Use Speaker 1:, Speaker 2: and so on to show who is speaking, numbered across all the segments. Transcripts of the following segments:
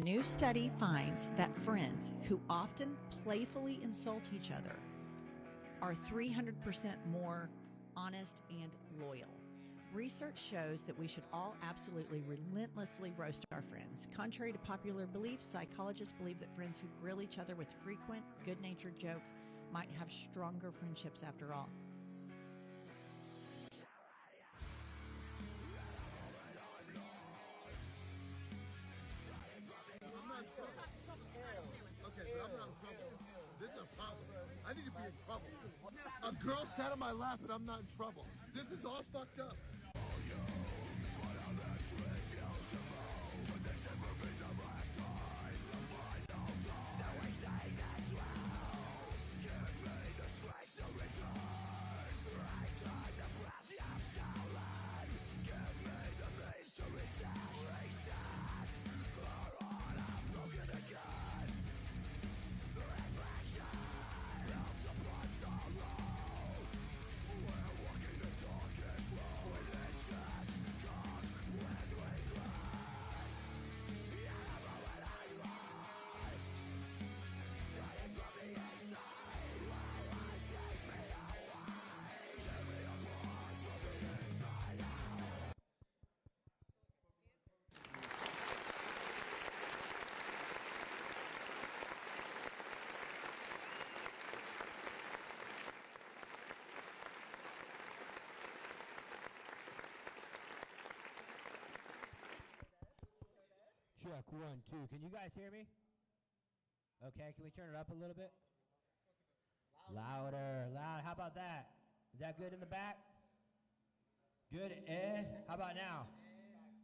Speaker 1: New study finds that friends who often playfully insult each other are 300% more honest and loyal. Research shows that we should all absolutely relentlessly roast our friends. Contrary to popular belief, psychologists believe that friends who grill each other with frequent, good-natured jokes might have stronger friendships after all.
Speaker 2: Okay, but I'm not in trouble. This is a problem. I need to be in trouble. A girl sat on my lap and I'm not in trouble. This is all fucked up.
Speaker 3: Check, 1, 2. Can you guys hear me? Okay, can we turn it up a little bit? Louder, loud. How about that? Is that good in the back? Good. How about now?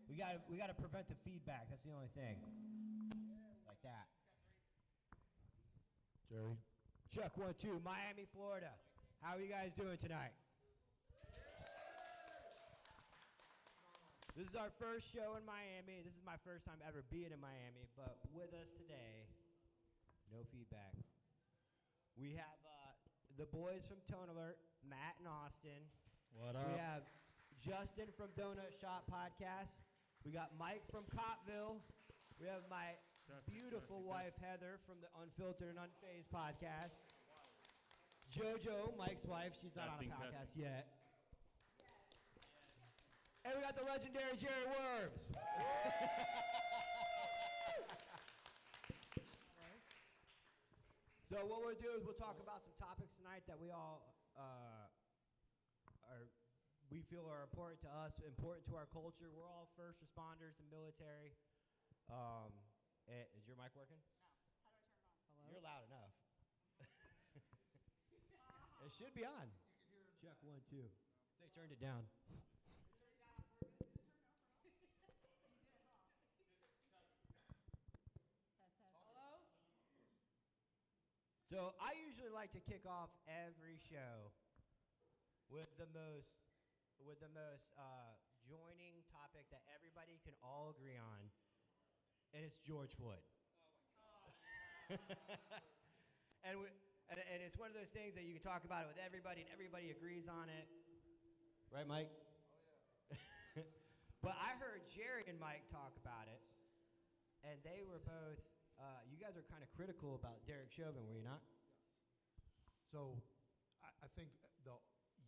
Speaker 3: We gotta prevent the feedback. That's the only thing. Like that.
Speaker 2: Jerry.
Speaker 3: Check, 1, 2. Miami, Florida. How are you guys doing tonight? This is our first show in Miami. This is my first time ever being in Miami, but with us today, no feedback. We have the boys from Tone Alert, Matt and Austin.
Speaker 4: What up?
Speaker 3: We have Justin from Donut Shop Podcast. We got Mike from Copville. We have my beautiful wife, Heather, from the Unfiltered and Unfazed Podcast. JoJo, Mike's wife. She's not on a podcast yet. And we got the legendary Jerry Worms. So what we'll do is we'll talk about some topics tonight that we all we feel are important to us, important to our culture. We're all first responders and military. Is your mic working?
Speaker 5: No. How do I turn it on?
Speaker 3: Hello? You're loud enough. It should be on. Check, 1, 2. They turned it down.
Speaker 5: Hello?
Speaker 3: So I usually like to kick off every show with the most joining topic that everybody can all agree on, and it's George Floyd. Oh my God. and it's one of those things that you can talk about it with everybody, and everybody agrees on it. Right, Mike? Oh, yeah. But I heard Jerry and Mike talk about it, and they were both, you guys are kind of critical about Derek Chauvin, were you not?
Speaker 2: So I think the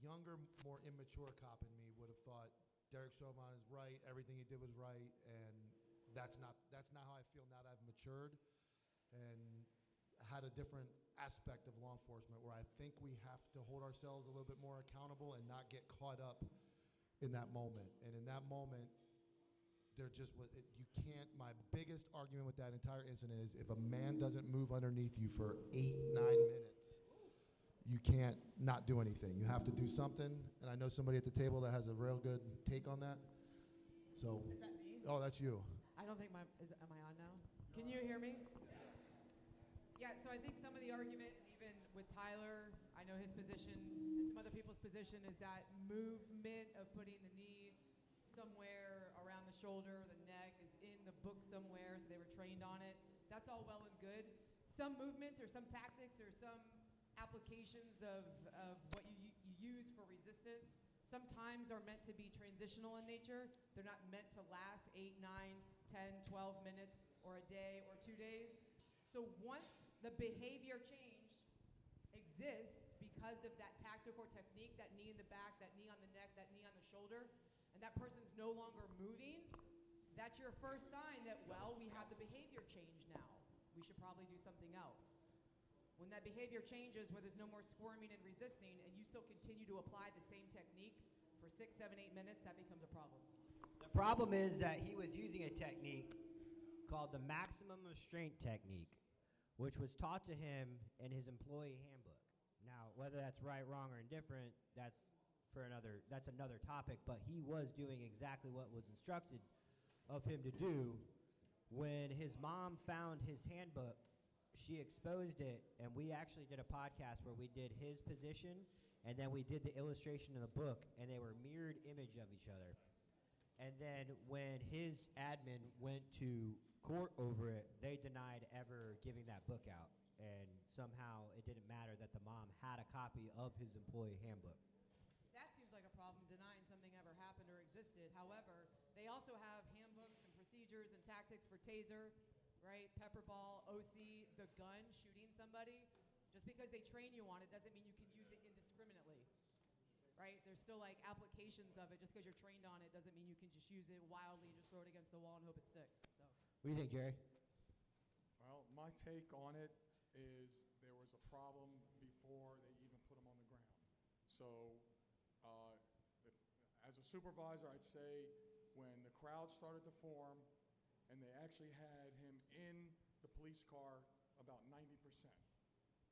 Speaker 2: younger, more immature cop in me would have thought Derek Chauvin is right, everything he did was right, and that's not how I feel now that I've matured and had a different aspect of law enforcement where I think we have to hold ourselves a little bit more accountable and not get caught up in that moment. And in that moment, there just was, you can't, my biggest argument with that entire incident is if a man doesn't move underneath you for 8-9 minutes, you can't not do anything. You have to do something, and I know somebody at the table that has a real good take on that. So,
Speaker 5: Is that me?
Speaker 2: Oh, that's you.
Speaker 5: I don't think am I on now? Can you hear me? Yeah, so I think some of the argument, even with Tyler, I know his position and some other people's position is that movement of putting the knee somewhere around the shoulder, the neck is in the book somewhere, so they were trained on it. That's all well and good. Some movements or some tactics or some applications of what you use for resistance sometimes are meant to be transitional in nature. They're not meant to last 8, 9, 10, 12 minutes. or a day or 2 days. So once the behavior change exists because of that tactic or technique, that knee in the back, that knee on the neck, that knee on the shoulder, and that person's no longer moving, that's your first sign that, well, we have the behavior change now. We should probably do something else. When that behavior changes, where there's no more squirming and resisting, and you still continue to apply the same technique for 6, 7, 8 minutes, that becomes a problem.
Speaker 3: The problem is that he was using a technique called the maximum restraint technique, which was taught to him in his employee handbook. Now, whether that's right, wrong, or indifferent, that's another topic, but he was doing exactly what was instructed of him to do. When his mom found his handbook, she exposed it, and we actually did a podcast where we did his position, and then we did the illustration in the book, and they were mirrored image of each other. And then when his admin went to court over it, they denied ever giving that book out. And somehow it didn't matter that the mom had a copy of his employee handbook.
Speaker 5: That seems like a problem, denying something ever happened or existed. However, they also have handbooks and procedures and tactics for taser, right? Pepper ball, OC, the gun, shooting somebody. Just because they train you on it doesn't mean you can use it indiscriminately, right? There's still like applications of it. Just because you're trained on it doesn't mean you can just use it wildly and just throw it against the wall and hope it sticks. So,
Speaker 3: What do you think, Jerry?
Speaker 4: Well, my take on it is there was a problem before they even put him on the ground. So as a supervisor, I'd say when the crowd started to form and they actually had him in the police car about 90%.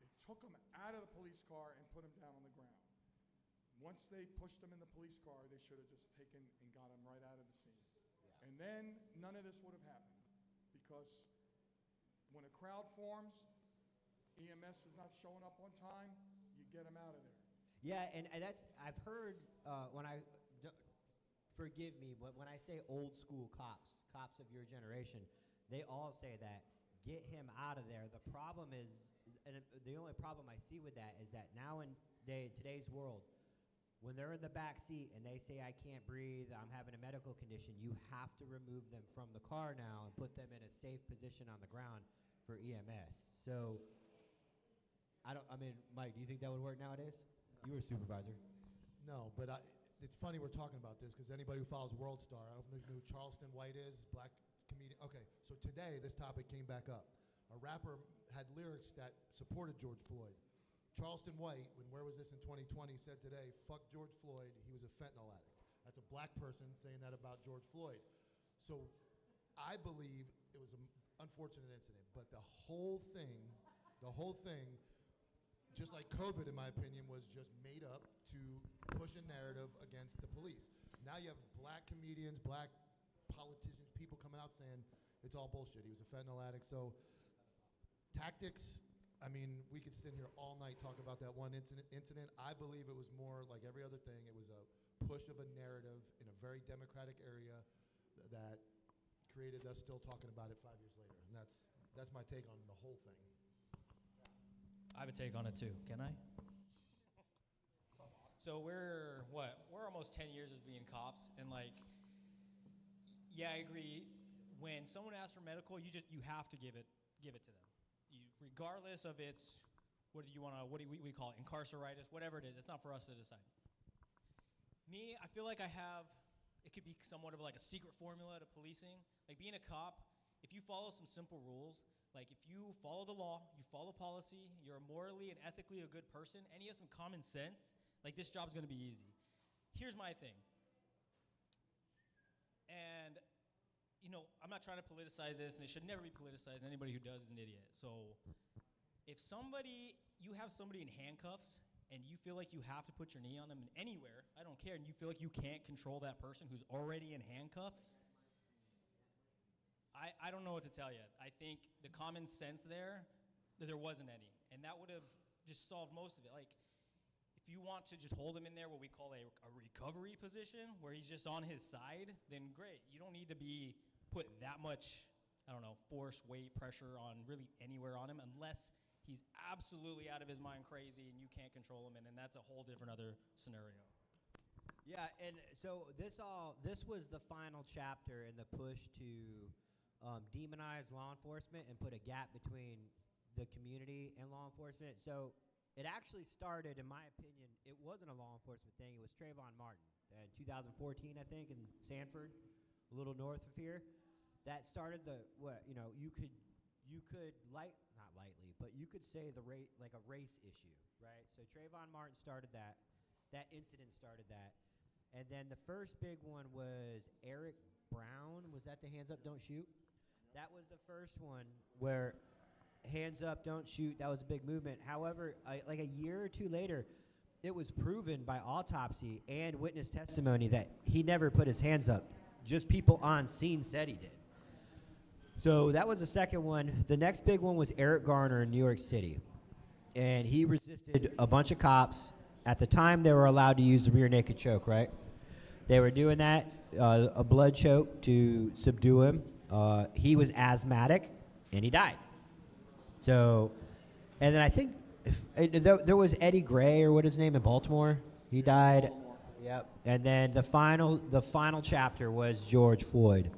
Speaker 4: They took him out of the police car and put him down on the ground. Once they pushed him in the police car, they should have just taken and got him right out of the scene. Yeah. And then none of this would have happened, because when a crowd forms, EMS is not showing up on time, you get them out of there.
Speaker 3: Yeah, and that's, I've heard forgive me, but when I say old school cops of your generation, they all say that, get him out of there. The problem is, and the only problem I see with that is that now in today's world, when they're in the back seat and they say, I can't breathe, I'm having a medical condition, you have to remove them from the car now and put them in a safe position on the ground for EMS. So, Mike, do you think that would work nowadays? You were a supervisor.
Speaker 2: No, but it's funny we're talking about this because anybody who follows World Star, I don't know if you know who Charleston White is, black comedian. Okay, so today this topic came back up. A rapper had lyrics that supported George Floyd. Charleston White, where was this in 2020, said today, fuck George Floyd, he was a fentanyl addict. That's a black person saying that about George Floyd. So I believe it was an unfortunate incident, but the whole thing, just like COVID, in my opinion, was just made up to push a narrative against the police. Now you have black comedians, black politicians, people coming out saying it's all bullshit. He was a fentanyl addict. So tactics, I mean, we could sit here all night talk about that one incident. I believe it was more like every other thing. It was a push of a narrative in a very democratic area that created us still talking about it 5 years later. And that's my take on the whole thing.
Speaker 6: I have a take on it too. Can I? So we're almost 10 years as being cops, and yeah, I agree. When someone asks for medical, you have to give it to them. Regardless of what do we call it, incarceritis, whatever it is. It's not for us to decide. Me, I feel like it could be somewhat of like a secret formula to policing. Like being a cop, if you follow some simple rules, like if you follow the law, you follow policy, you're morally and ethically a good person, and you have some common sense, like this job's gonna be easy. Here's my thing. And, I'm not trying to politicize this, and it should never be politicized. Anybody who does is an idiot. So if you have somebody in handcuffs, and you feel like you have to put your knee on them anywhere, I don't care, and you feel like you can't control that person who's already in handcuffs, I don't know what to tell you. I think the common sense there wasn't any, and that would have just solved most of it. Like, if you want to just hold him in there, what we call a recovery position, where he's just on his side, then great. You don't need to be put that much, force, weight, pressure on really anywhere on him, unless he's absolutely out of his mind crazy and you can't control him, and then that's a whole different other scenario.
Speaker 3: Yeah, and so this was the final chapter in the push to demonize law enforcement and put a gap between the community and law enforcement. So it actually started, in my opinion, it wasn't a law enforcement thing. It was Trayvon Martin in 2014, I think, in Sanford, a little north of here. That started the you could not lightly, but you could say like a race issue, right? So Trayvon Martin started that. That incident started that. And then the first big one was Eric Brown. Was that the Hands Up, Don't Shoot? That was the first one where Hands Up, Don't Shoot, that was a big movement. However, like a year or two later, it was proven by autopsy and witness testimony that he never put his hands up. Just people on scene said he did. So that was the second one. The next big one was Eric Garner in New York City. And he resisted a bunch of cops. At the time, they were allowed to use the rear naked choke, right? They were doing that, a blood choke to subdue him. He was asthmatic, and he died. So, and then I think there was Eddie Gray, or what his name, in Baltimore. He died. Yep. And then the final chapter was George Floyd.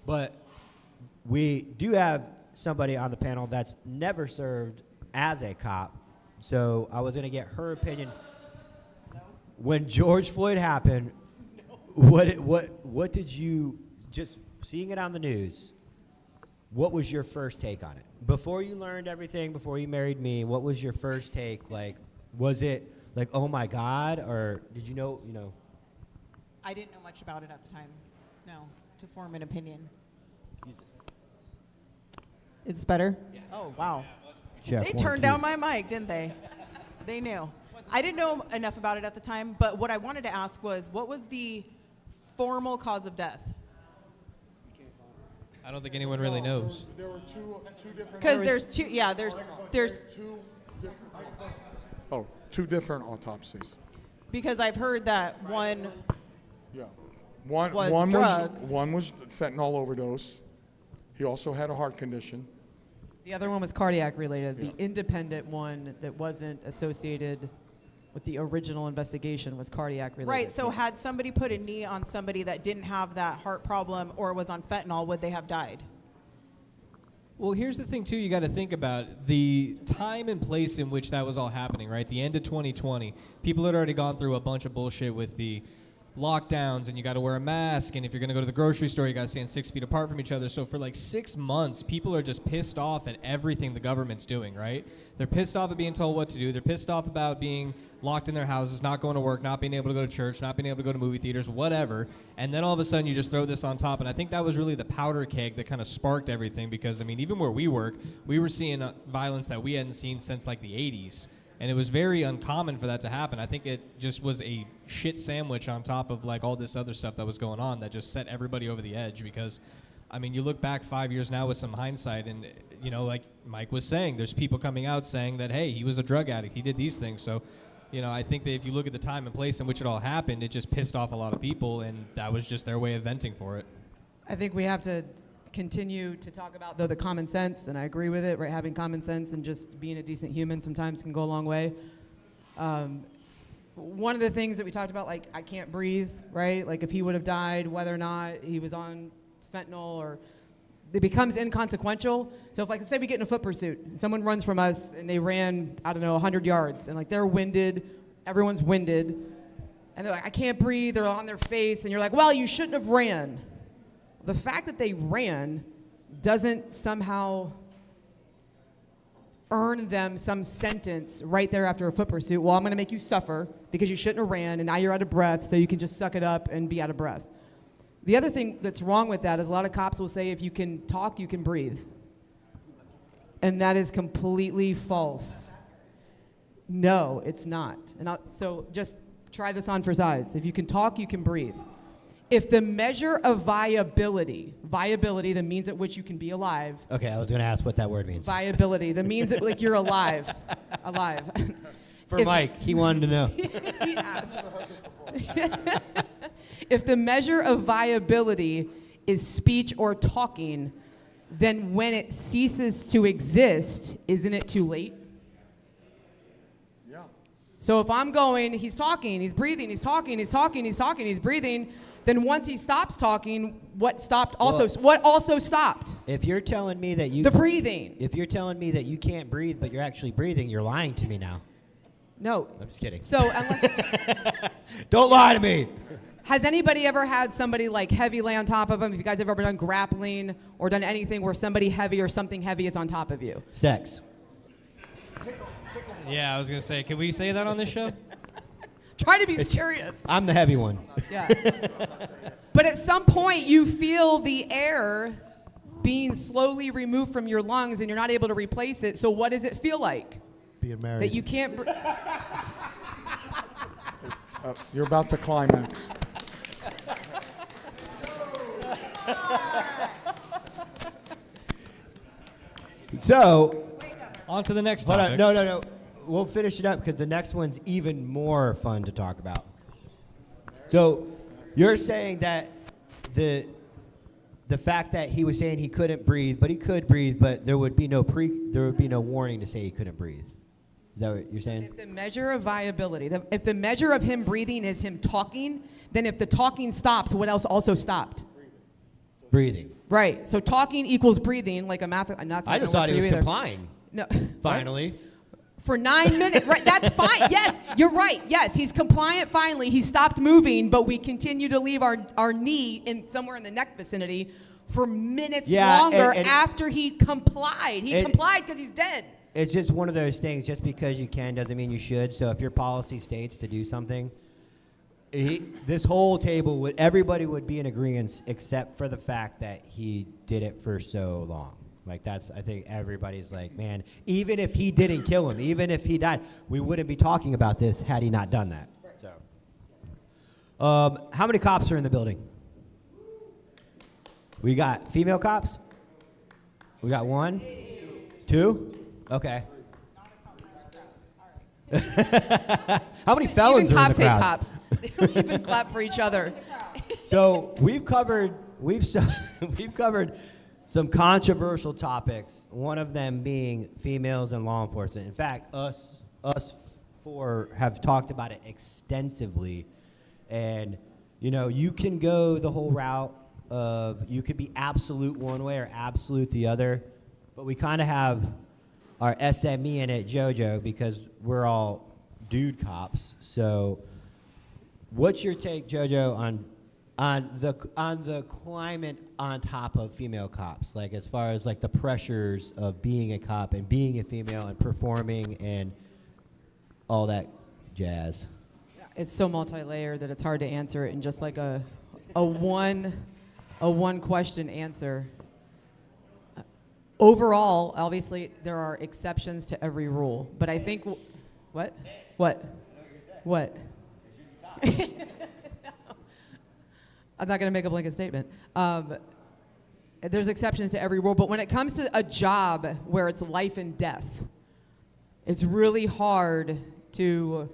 Speaker 3: But we do have somebody on the panel that's never served as a cop. So I was going to get her opinion. When George Floyd happened, what did you, just seeing it on the news, what was your first take on it? Before you learned everything, before you married me, what was your first take? Like, was it like, oh my God, or did you know?
Speaker 7: I didn't know much about it at the time, no, to form an opinion. It's better? Yeah. Oh, wow.
Speaker 3: Check,
Speaker 7: They turned down my mic, didn't they? They knew. I didn't know enough about it at the time, but what I wanted to ask was, what was the formal cause of death?
Speaker 6: I don't think anyone really knows.
Speaker 4: There were two different.
Speaker 7: Because there's two, yeah, there's
Speaker 4: two different autopsies.
Speaker 7: because I've heard that one
Speaker 4: Yeah, one
Speaker 7: drugs.
Speaker 4: was fentanyl overdose. He also had a heart condition.
Speaker 5: The other one was cardiac related.
Speaker 4: Yeah.
Speaker 5: The independent one that wasn't associated with the original investigation was cardiac related.
Speaker 7: Right, so had somebody put a knee on somebody that didn't have that heart problem or was on fentanyl, would they have died?
Speaker 6: Well, here's the thing, too, you got to think about the time and place in which that was all happening, right? The end of 2020, people had already gone through a bunch of bullshit with the lockdowns, and you got to wear a mask, and if you're going to go to the grocery store, you got to stand 6 feet apart from each other. So for like 6 months, people are just pissed off at everything the government's doing, right? They're pissed off at being told what to do. They're pissed off about being locked in their houses, not going to work, not being able to go to church, not being able to go to movie theaters, whatever. And then all of a sudden you just throw this on top. And I think that was really the powder keg that kind of sparked everything, because, I mean, even where we work, we were seeing violence that we hadn't seen since like the 80s. And it was very uncommon for that to happen. I think it just was a shit sandwich on top of like all this other stuff that was going on that just set everybody over the edge. Because, I mean, you look back 5 years now with some hindsight, and, you know, like Mike was saying, there's people coming out saying that, hey, he was a drug addict, he did these things. So, you know, I think that if you look at the time and place in which it all happened, it just pissed off a lot of people, and that was just their way of venting for it.
Speaker 5: I think we have to continue to talk about, though, the common sense, and I agree with it, right? Having common sense and just being a decent human sometimes can go a long way. One of the things that we talked about, like, I can't breathe, right? Like, if he would have died, whether or not he was on fentanyl, or it becomes inconsequential. So if, like, let's say we get in a foot pursuit, and someone runs from us, and they ran, I don't know, 100 yards, and, like, they're winded, everyone's winded, and they're like, I can't breathe, they're on their face, and you're like, well, you shouldn't have ran. The fact that they ran doesn't somehow earn them some sentence right there after a foot pursuit. Well, I'm going to make you suffer because you shouldn't have ran, and now you're out of breath, so you can just suck it up and be out of breath. The other thing that's wrong with that is a lot of cops will say if you can talk, you can breathe. And that is completely false. No, it's not. So just try this on for size. If you can talk, you can breathe. If the measure of viability, the means at which you can be alive.
Speaker 3: Okay, I was going to ask what that word means.
Speaker 5: Viability, the means at like you're alive.
Speaker 3: For Mike, he wanted to know.
Speaker 5: He asked. If the measure of viability is speech or talking, then when it ceases to exist, isn't it too late?
Speaker 4: Yeah.
Speaker 5: So if I'm going, he's talking, he's breathing, he's talking, he's talking, he's talking, he's breathing, then once he stops talking, what also stopped?
Speaker 3: If you're telling me that you
Speaker 5: The breathing.
Speaker 3: If you're telling me that you can't breathe, but you're actually breathing, you're lying to me now.
Speaker 5: No.
Speaker 3: I'm just kidding.
Speaker 5: So unless
Speaker 3: Don't lie to me.
Speaker 5: has anybody ever had somebody like heavy lay on top of them? Have you guys ever done grappling or done anything where somebody heavy or something heavy is on top of you?
Speaker 3: Sex.
Speaker 6: Yeah, I was gonna say, can we say that on this show?
Speaker 5: Try to be serious.
Speaker 3: I'm the heavy one.
Speaker 5: Yeah. But at some point, you feel the air being slowly removed from your lungs and you're not able to replace it. So what does it feel like?
Speaker 2: Being married.
Speaker 5: That you can't.
Speaker 4: You're about to climax.
Speaker 3: So,
Speaker 6: On to the next
Speaker 3: hold
Speaker 6: topic.
Speaker 3: on. No. We'll finish it up because the next one's even more fun to talk about. So, you're saying that the fact that he was saying he couldn't breathe, but he could breathe, but there would be no warning to say he couldn't breathe. Is that what you're saying?
Speaker 5: If the measure of viability, if the measure of him breathing is him talking, then if the talking stops, what else also stopped?
Speaker 3: Breathing.
Speaker 5: Right. So talking equals breathing, like a math.
Speaker 3: I just thought he was complying.
Speaker 5: No.
Speaker 3: Finally.
Speaker 5: For 9 minutes, right? That's fine. Yes, you're right. Yes, he's compliant finally. He stopped moving, but we continue to leave our knee in somewhere in the neck vicinity for minutes longer
Speaker 3: and
Speaker 5: after he complied. He complied because he's dead.
Speaker 3: It's just one of those things. Just because you can doesn't mean you should. So if your policy states to do something, this whole table everybody would be in agreement except for the fact that he did it for so long. Like I think everybody's like, man, even if he didn't kill him, even if he died, we wouldn't be talking about this had he not done that. So, how many cops are in the building? We got female cops? We got 1? 2? Okay. How many felons
Speaker 5: Even
Speaker 3: are in the
Speaker 5: cops hate
Speaker 3: crowd?
Speaker 5: cops. They don't even clap for each other.
Speaker 3: So we've covered some controversial topics. One of them being females and law enforcement. In fact, us four have talked about it extensively, and you can go the whole route of you could be absolute one way or absolute the other, but we kind of have our SME in it, JoJo, because we're all dude cops. So, what's your take, JoJo, on the climate on top of female cops, like as far as like the pressures of being a cop and being a female and performing and all that jazz?
Speaker 5: It's so multi-layered that it's hard to answer it in just like a one question answer. Overall, obviously, there are exceptions to every rule, but I think what? I'm not going to make a blanket statement. There's exceptions to every rule, but when it comes to a job where it's life and death, it's really hard to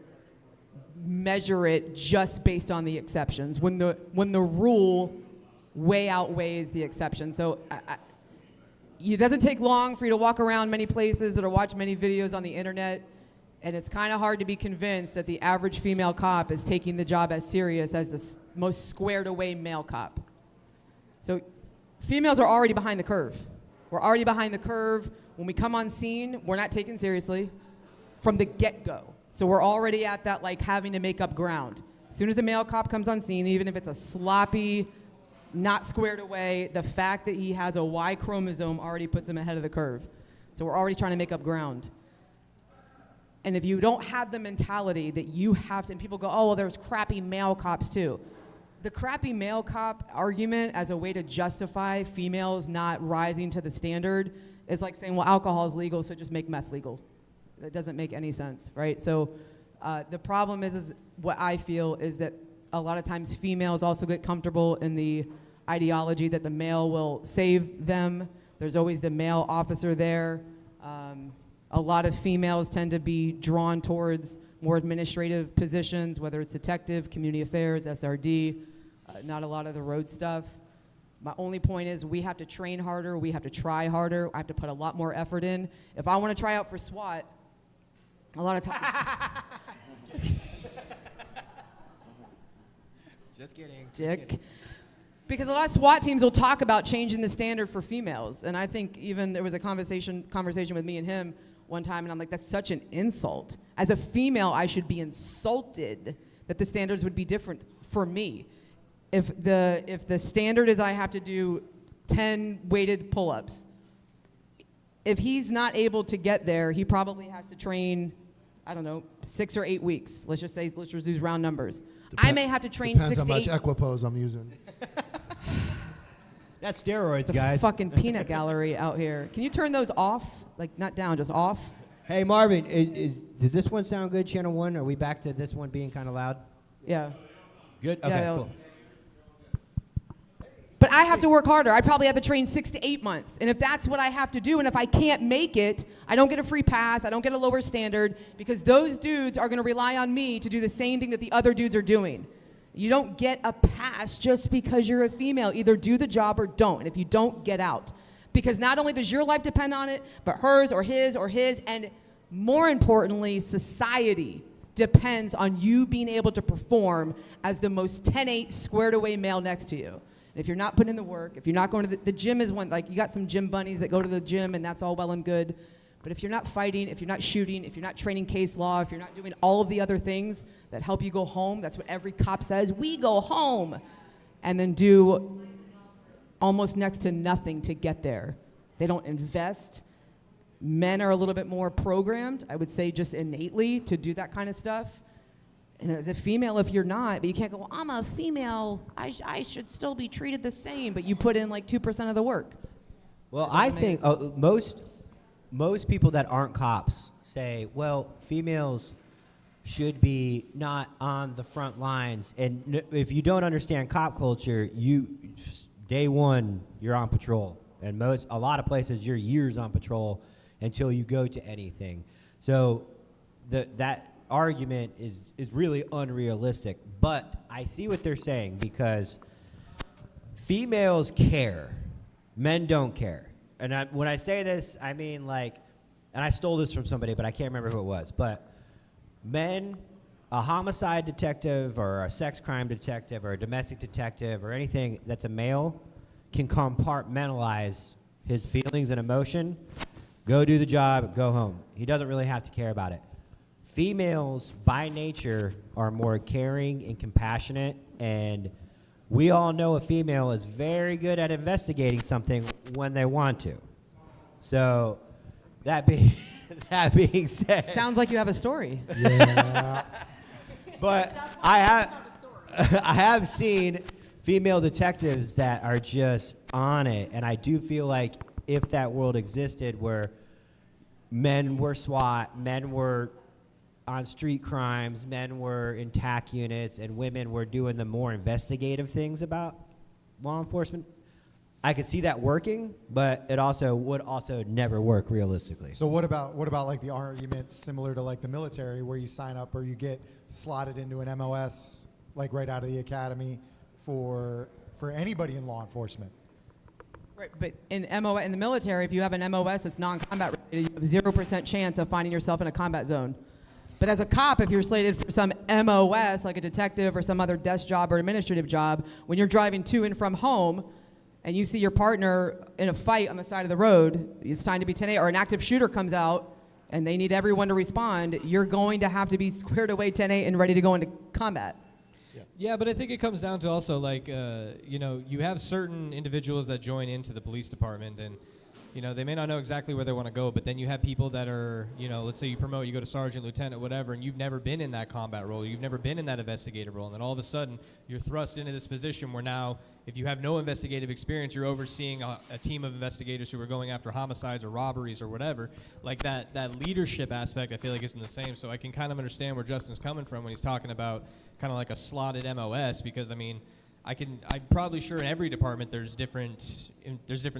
Speaker 5: measure it just based on the exceptions when the rule way outweighs the exception. So it doesn't take long for you to walk around many places or to watch many videos on the internet, and it's kind of hard to be convinced that the average female cop is taking the job as serious as the most squared away male cop. So females are already behind the curve. We're already behind the curve. When we come on scene, we're not taken seriously from the get-go. So we're already at that like having to make up ground. As soon as a male cop comes on scene, even if it's a sloppy, not squared away, the fact that he has a Y chromosome already puts him ahead of the curve. So we're already trying to make up ground. And if you don't have the mentality that you have to, and people go, oh, well, there's crappy male cops too. The crappy male cop argument as a way to justify females not rising to the standard is like saying, well, alcohol is legal, so just make meth legal. That doesn't make any sense, right? So the problem is what I feel is that a lot of times females also get comfortable in the ideology that the male will save them. There's always the male officer there. A lot of females tend to be drawn towards more administrative positions, whether it's detective, community affairs, SRD, not a lot of the road stuff. My only point is we have to train harder, we have to try harder, I have to put a lot more effort in. If I want to try out for SWAT, a lot of times...
Speaker 3: Just kidding.
Speaker 5: Dick. Because a lot of SWAT teams will talk about changing the standard for females, and I think even there was a conversation with me and him one time, and I'm like, that's such an insult. As a female, I should be insulted that the standards would be different for me. If the standard is I have to do 10 weighted pull-ups, if he's not able to get there, he probably has to train, I don't know, 6 or 8 weeks. Let's just use round numbers. I may have to train 6 to 8.
Speaker 2: Depends how much equipose I'm using.
Speaker 3: That's steroids,
Speaker 5: It's a
Speaker 3: guys.
Speaker 5: fucking peanut gallery out here. Can you turn those off? Like, not down, just off?
Speaker 3: Hey, Marvin, does this one sound good, Channel 1? Are we back to this one being kind of loud?
Speaker 5: Yeah.
Speaker 3: Good? Okay,
Speaker 5: Yeah,
Speaker 3: cool.
Speaker 5: But I have to work harder. I probably have to train 6 to 8 months. And if that's what I have to do, and if I can't make it, I don't get a free pass, I don't get a lower standard, because those dudes are going to rely on me to do the same thing that the other dudes are doing. You don't get a pass just because you're a female. Either do the job or don't. And if you don't, get out. Because not only does your life depend on it, but hers or his, and more importantly, society depends on you being able to perform as the most 10-8 squared away male next to you. And if you're not putting in the work, if you're not going to the gym is one, like you got some gym bunnies that go to the gym and that's all well and good. But if you're not fighting, if you're not shooting, if you're not training case law, if you're not doing all of the other things that help you go home, that's what every cop says, we go home, and then do almost next to nothing to get there. They don't invest. Men are a little bit more programmed, I would say just innately, to do that kind of stuff. And as a female, if you're not, but you can't go, well, I'm a female, I should still be treated the same, but you put in like 2% of the work.
Speaker 3: Well, I think most people that aren't cops say, well, females should be not on the front lines. And if you don't understand cop culture, day one, you're on patrol. And a lot of places, you're years on patrol until you go to anything. So that argument is really unrealistic. But I see what they're saying, because females care. Men don't care. And when I say this, I mean like, and I stole this from somebody, but I can't remember who it was. But men, a homicide detective or a sex crime detective or a domestic detective or anything that's a male can compartmentalize his feelings and emotion, go do the job, go home. He doesn't really have to care about it. Females, by nature, are more caring and compassionate, and we all know a female is very good at investigating something when they want to. So, that being said,
Speaker 5: Sounds like you have a story.
Speaker 2: Yeah.
Speaker 3: but I have seen female detectives that are just on it, and I do feel like if that world existed where men were SWAT, men were on street crimes, men were in TAC units, and women were doing the more investigative things about law enforcement, I could see that working, but it would never work realistically.
Speaker 8: So what about like the arguments similar to like the military, where you sign up or you get slotted into an MOS like right out of the academy for anybody in law enforcement?
Speaker 5: Right, but in the military, if you have an MOS that's non-combat related, you have 0% chance of finding yourself in a combat zone. But as a cop, if you're slated for some MOS, like a detective or some other desk job or administrative job, when you're driving to and from home and you see your partner in a fight on the side of the road, it's time to be 10-8, or an active shooter comes out and they need everyone to respond, you're going to have to be squared away 10-8 and ready to go into combat.
Speaker 6: Yeah, but I think it comes down to also, like, you have certain individuals that join into the police department, and, they may not know exactly where they want to go, but then you have people that are, let's say you promote, you go to sergeant, lieutenant, whatever, and you've never been in that combat role, you've never been in that investigative role, and then all of a sudden you're thrust into this position where now, if you have no investigative experience, you're overseeing a team of investigators who are going after homicides or robberies or whatever. Like that leadership aspect, I feel like isn't the same. So I can kind of understand where Justin's coming from when he's talking about kind of like a slotted MOS, because I'm probably sure in every department there's different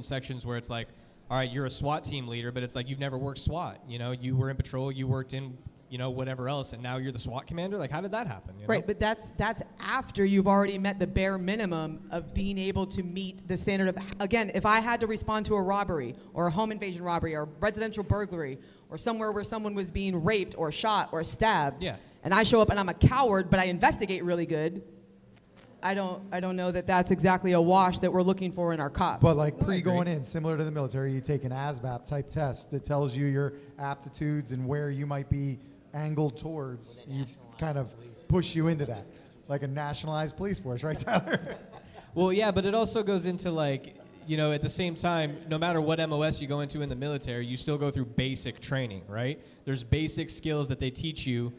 Speaker 6: sections where it's like, all right, you're a SWAT team leader, but it's like you've never worked SWAT. You were in patrol, you worked in, whatever else, and now you're the SWAT commander? Like, how did that happen?
Speaker 5: Right, but that's after you've already met the bare minimum of being able to meet the standard of, again, if I had to respond to a robbery or a home invasion robbery or residential burglary or somewhere where someone was being raped or shot or stabbed,
Speaker 6: yeah,
Speaker 5: and I show up and I'm a coward, but I investigate really good, I don't know that that's exactly a wash that we're looking for in our cops.
Speaker 8: But like going in, similar to the military, you take an ASVAB type test that tells you your aptitudes and where you might be angled towards. You kind of push you into that, like a nationalized police force, right, Tyler?
Speaker 9: Well, yeah, but it also goes into like, you know, at the same time, no matter what MOS you go into in the military, you still go through basic training, right? There's basic skills that they teach you,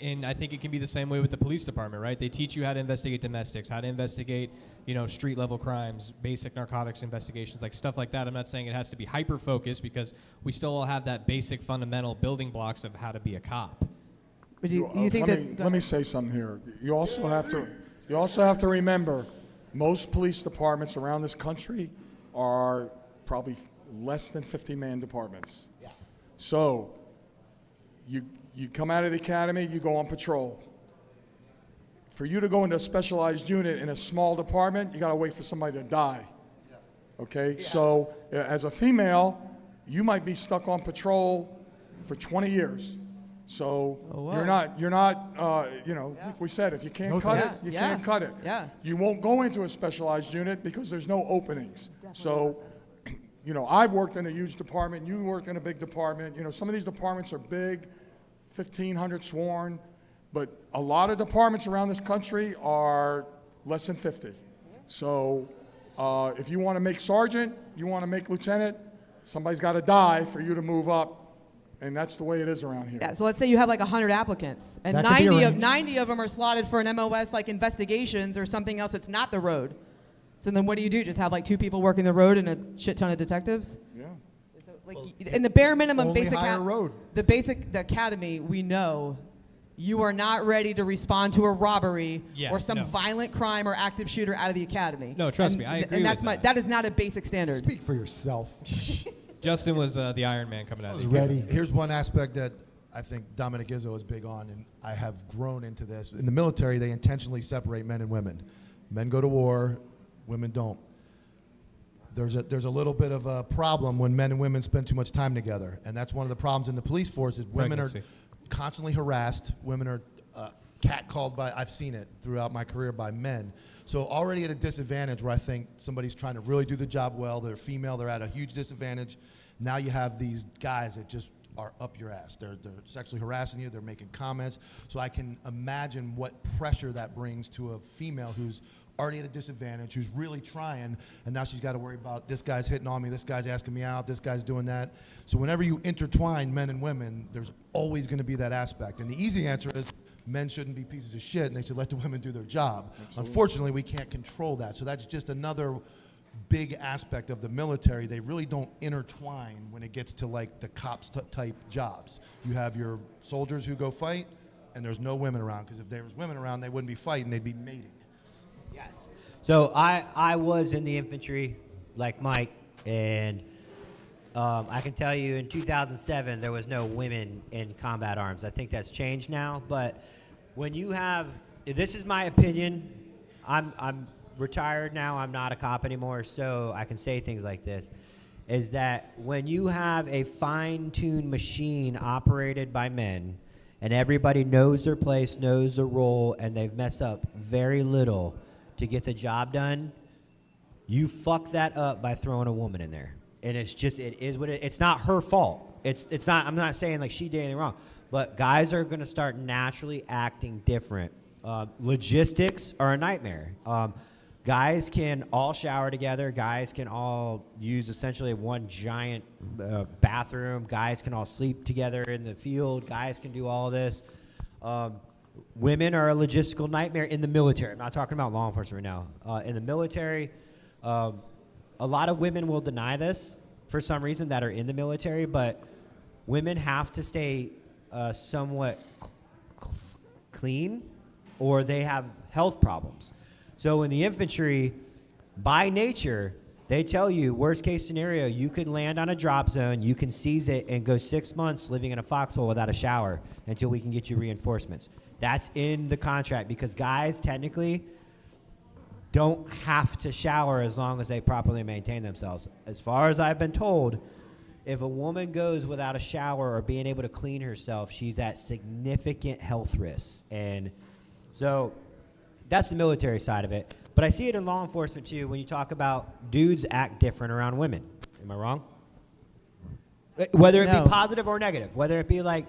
Speaker 9: and I think it can be the same way with the police department, right? They teach you how to investigate domestics, how to investigate, you know, street level crimes, basic narcotics investigations, like stuff like that. I'm not saying it has to be hyper focused, because we still all have that basic fundamental building blocks of how to be a cop.
Speaker 5: But you think
Speaker 4: let me say something here. You also have to remember, most police departments around this country are probably less than 50-man departments. Yeah. So you come out of the academy, you go on patrol. For you to go into a specialized unit in a small department, you got to wait for somebody to die. Okay? Yeah. So as a female, you might be stuck on patrol for 20 years. So you're not, you know, like we said, if you can't cut it, you can't cut it.
Speaker 5: Yeah.
Speaker 4: You won't go into a specialized unit because there's no openings. Definitely. So, you know, I've worked in a huge department. You work in a big department. You know, some of these departments are big, 1,500 sworn, but a lot of departments around this country are less than 50. So if you want to make sergeant, you want to make lieutenant, somebody's got to die for you to move up. And that's the way it is around here.
Speaker 5: Yeah, so let's say you have like 100 applicants, and 90 of them are slotted for an MOS like investigations or something else that's not the road. So then what do? Just have like 2 people working the road and a shit ton of detectives?
Speaker 4: Yeah.
Speaker 5: So, like, in the bare minimum,
Speaker 8: Only
Speaker 5: basic
Speaker 8: hire road.
Speaker 5: the academy, we know you are not ready to respond to a robbery or some violent crime or active shooter out of the academy.
Speaker 9: No, trust me, I agree
Speaker 5: and that's
Speaker 9: with that.
Speaker 5: that is not a basic standard.
Speaker 8: Speak for yourself.
Speaker 9: Justin was the Iron Man coming out of the
Speaker 8: ready.
Speaker 2: Here's one aspect that I think Dominic Izzo is big on, and I have grown into this. In the military, they intentionally separate men and women. Men go to war, women don't. There's a little bit of a problem when men and women spend too much time together, and that's one of the problems in the police force is women are constantly harassed. Women are catcalled by, I've seen it throughout my career, by men. So already at a disadvantage where I think somebody's trying to really do the job well, they're female, they're at a huge disadvantage. Now you have these guys that just are up your ass. They're sexually harassing you, they're making comments. So I can imagine what pressure that brings to a female who's already at a disadvantage, who's really trying, and now she's got to worry about this guy's hitting on me, this guy's asking me out, this guy's doing that. So whenever you intertwine men and women, there's always going to be that aspect. And the easy answer is men shouldn't be pieces of shit and they should let the women do their job. Absolutely. Unfortunately, we can't control that. So that's just another big aspect of the military. They really don't intertwine when it gets to like the cops type jobs. You have your soldiers who go fight, and there's no women around, because if there was women around, they wouldn't be fighting, they'd be mating.
Speaker 3: Yes. So I was in the infantry like Mike, and I can tell you in 2007 there was no women in combat arms. I think that's changed now, but when you have, this is my opinion, I'm retired now, I'm not a cop anymore, so I can say things like this, is that when you have a fine-tuned machine operated by men, and everybody knows their place, knows their role, and they mess up very little to get the job done, you fuck that up by throwing a woman in there. And it's just, it is what it's not her fault. It's not, I'm not saying like she did anything wrong, but guys are going to start naturally acting different. Logistics are a nightmare. Guys can all shower together. Guys can all use essentially one giant bathroom. Guys can all sleep together in the field. Guys can do all this. Women are a logistical nightmare in the military. I'm not talking about law enforcement right now. In the military, a lot of women will deny this for some reason that are in the military, but women have to stay somewhat clean or they have health problems. So in the infantry, by nature, they tell you, worst case scenario, you can land on a drop zone, you can seize it, and go 6 months living in a foxhole without a shower until we can get you reinforcements. That's in the contract because guys technically don't have to shower as long as they properly maintain themselves. As far as I've been told, if a woman goes without a shower or being able to clean herself, she's at significant health risk. And so that's the military side of it. But I see it in law enforcement too when you talk about dudes act different around women. Am I wrong? Whether it
Speaker 5: No.
Speaker 3: be positive or negative, whether it be like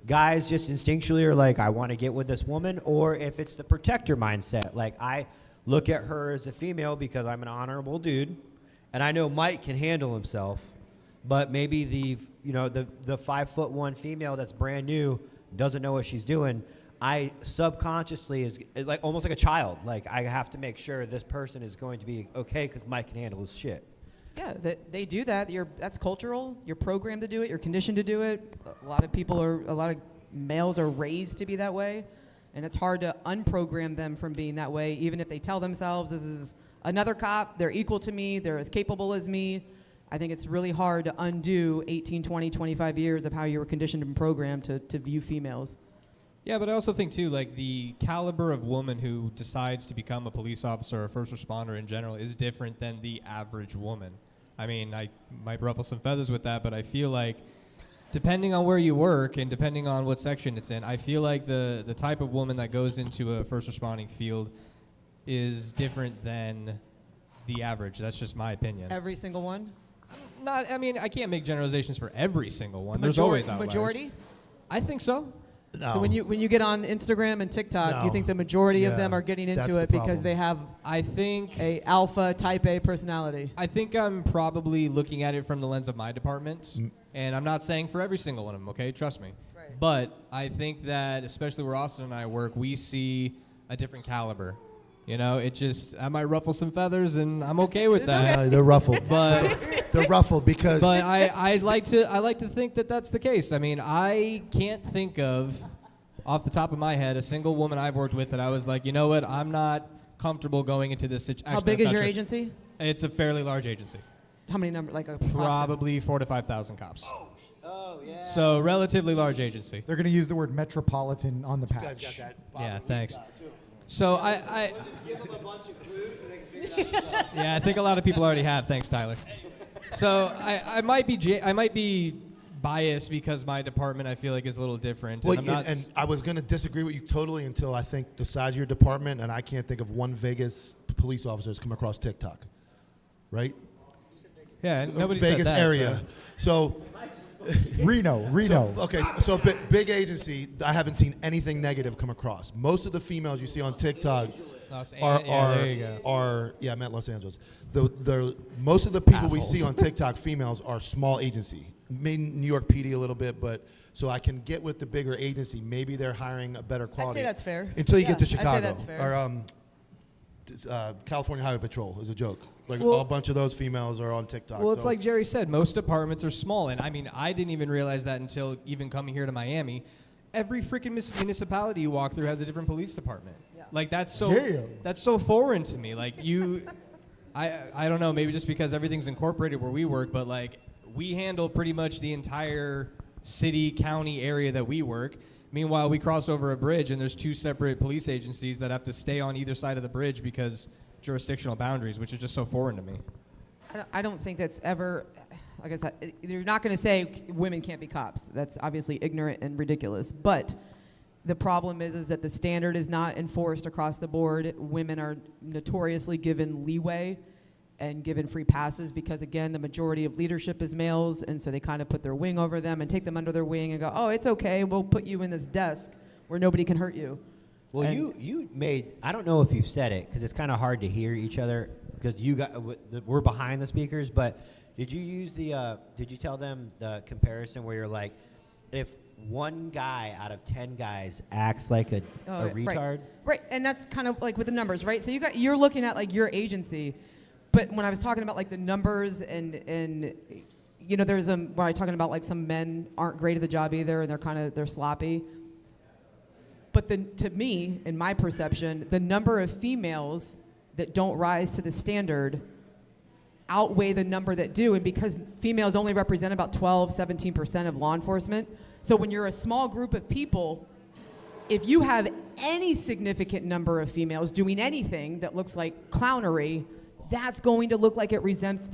Speaker 3: guys just instinctually are like, I want to get with this woman, or if it's the protector mindset, like I look at her as a female because I'm an honorable dude, and I know Mike can handle himself, but maybe the 5'1" female that's brand new doesn't know what she's doing. I subconsciously is like almost like a child. Like I have to make sure this person is going to be okay because Mike can handle his shit.
Speaker 5: Yeah, they do that. That's cultural. You're programmed to do it. You're conditioned to do it. A lot of males are raised to be that way, and it's hard to unprogram them from being that way. Even if they tell themselves this is another cop, they're equal to me, they're as capable as me. I think it's really hard to undo 18, 20, 25 years of how you were conditioned and programmed to view females.
Speaker 9: Yeah, but I also think, too, like the caliber of woman who decides to become a police officer or a first responder in general is different than the average woman. I mean, I might ruffle some feathers with that, but I feel like depending on where you work and depending on what section it's in, I feel like the type of woman that goes into a first responding field is different than the average. That's just my opinion.
Speaker 5: Every single one?
Speaker 9: I mean, I can't make generalizations for every single one. There's always outliers.
Speaker 5: Majority?
Speaker 9: I think so.
Speaker 2: No.
Speaker 5: So when you get on Instagram and TikTok, you think the majority of them are getting
Speaker 2: that's
Speaker 5: into
Speaker 2: the
Speaker 5: it because
Speaker 2: problem.
Speaker 5: they have
Speaker 9: I think
Speaker 5: a alpha type A personality?
Speaker 9: I think I'm probably looking at it from the lens of my department, and I'm not saying for every single one of them, okay? Trust me.
Speaker 5: Right.
Speaker 9: But I think that, especially where Austin and I work, we see a different caliber. You know, I might ruffle some feathers, and I'm okay with that.
Speaker 2: They're ruffled.
Speaker 9: But
Speaker 2: They're ruffled because.
Speaker 9: But I like to think that that's the case. I mean, I can't think of, off the top of my head, a single woman I've worked with that I was like, you know what, I'm not comfortable going into this situation.
Speaker 5: How big is your agency?
Speaker 9: It's a fairly large agency.
Speaker 5: How many number? Like a
Speaker 9: Probably 4,000 to 5,000 cops.
Speaker 3: Oh yeah.
Speaker 9: So relatively large agency.
Speaker 8: They're going to use the word metropolitan on the
Speaker 2: You guys
Speaker 8: patch.
Speaker 2: got that.
Speaker 9: Yeah, thanks. So I
Speaker 3: Give them a bunch of clues and they can figure it out.
Speaker 9: yeah, I think a lot of people already have. Thanks, Tyler. So I might be biased because my department I feel like is a little different.
Speaker 2: Well,
Speaker 9: And I'm not
Speaker 2: and I was going to disagree with you totally until I think the size of your department, and I can't think of one Vegas police officer that's come across TikTok, right?
Speaker 9: yeah, nobody
Speaker 2: Vegas
Speaker 9: said that.
Speaker 2: area. So,
Speaker 8: Reno.
Speaker 2: okay, so big agency. I haven't seen anything negative come across. Most of the females you see on TikTok
Speaker 9: There you go.
Speaker 2: are I meant Los Angeles. The most of the people we see
Speaker 9: Assholes.
Speaker 2: on TikTok, females, are small agency.Maybe New York PD a little bit, but so I can get with the bigger agency. Maybe they're hiring a better
Speaker 5: I'd
Speaker 2: quality.
Speaker 5: say that's fair.
Speaker 2: Until you get to
Speaker 5: I'd say
Speaker 2: Chicago.
Speaker 5: that's fair.
Speaker 2: Or California Highway Patrol is a joke. Like
Speaker 9: Well-
Speaker 2: a bunch of those females are on TikTok.
Speaker 9: Well, it's
Speaker 2: so-
Speaker 9: like Jerry said, most departments are small, and I mean, I didn't even realize that until even coming here to Miami. Every freaking municipality you walk through has a different police department.
Speaker 5: Yeah.
Speaker 9: Like that's so
Speaker 8: Yeah.
Speaker 9: that's so foreign to me. Like I don't know, maybe just because everything's incorporated where we work, but like we handle pretty much the entire city, county area that we work. Meanwhile, we cross over a bridge and there's two separate police agencies that have to stay on either side of the bridge because jurisdictional boundaries, which is just so foreign to me.
Speaker 5: I don't think that's ever, like I said, you're not going to say women can't be cops. That's obviously ignorant and ridiculous. But the problem is that the standard is not enforced across the board. Women are notoriously given leeway and given free passes because, again, the majority of leadership is males, and so they kind of put their wing over them and take them under their wing and go, oh, it's okay, we'll put you in this desk where nobody can hurt you.
Speaker 3: Well,
Speaker 5: And-
Speaker 3: you made, I don't know if you've said it because it's kind of hard to hear each other because we're behind the speakers, but did you tell them the comparison where you're like, if one guy out of 10 guys acts like a retard?
Speaker 5: Right, and that's kind of like with the numbers, right? So you're looking at like your agency, but when I was talking about like the numbers and you know, there's where I'm talking about like some men aren't great at the job either and they're sloppy. But to me, in my perception, the number of females that don't rise to the standard outweigh the number that do. And because females only represent about 17% of law enforcement, so when you're a small group of people, if you have any significant number of females doing anything that looks like clownery, that's going to look like it represents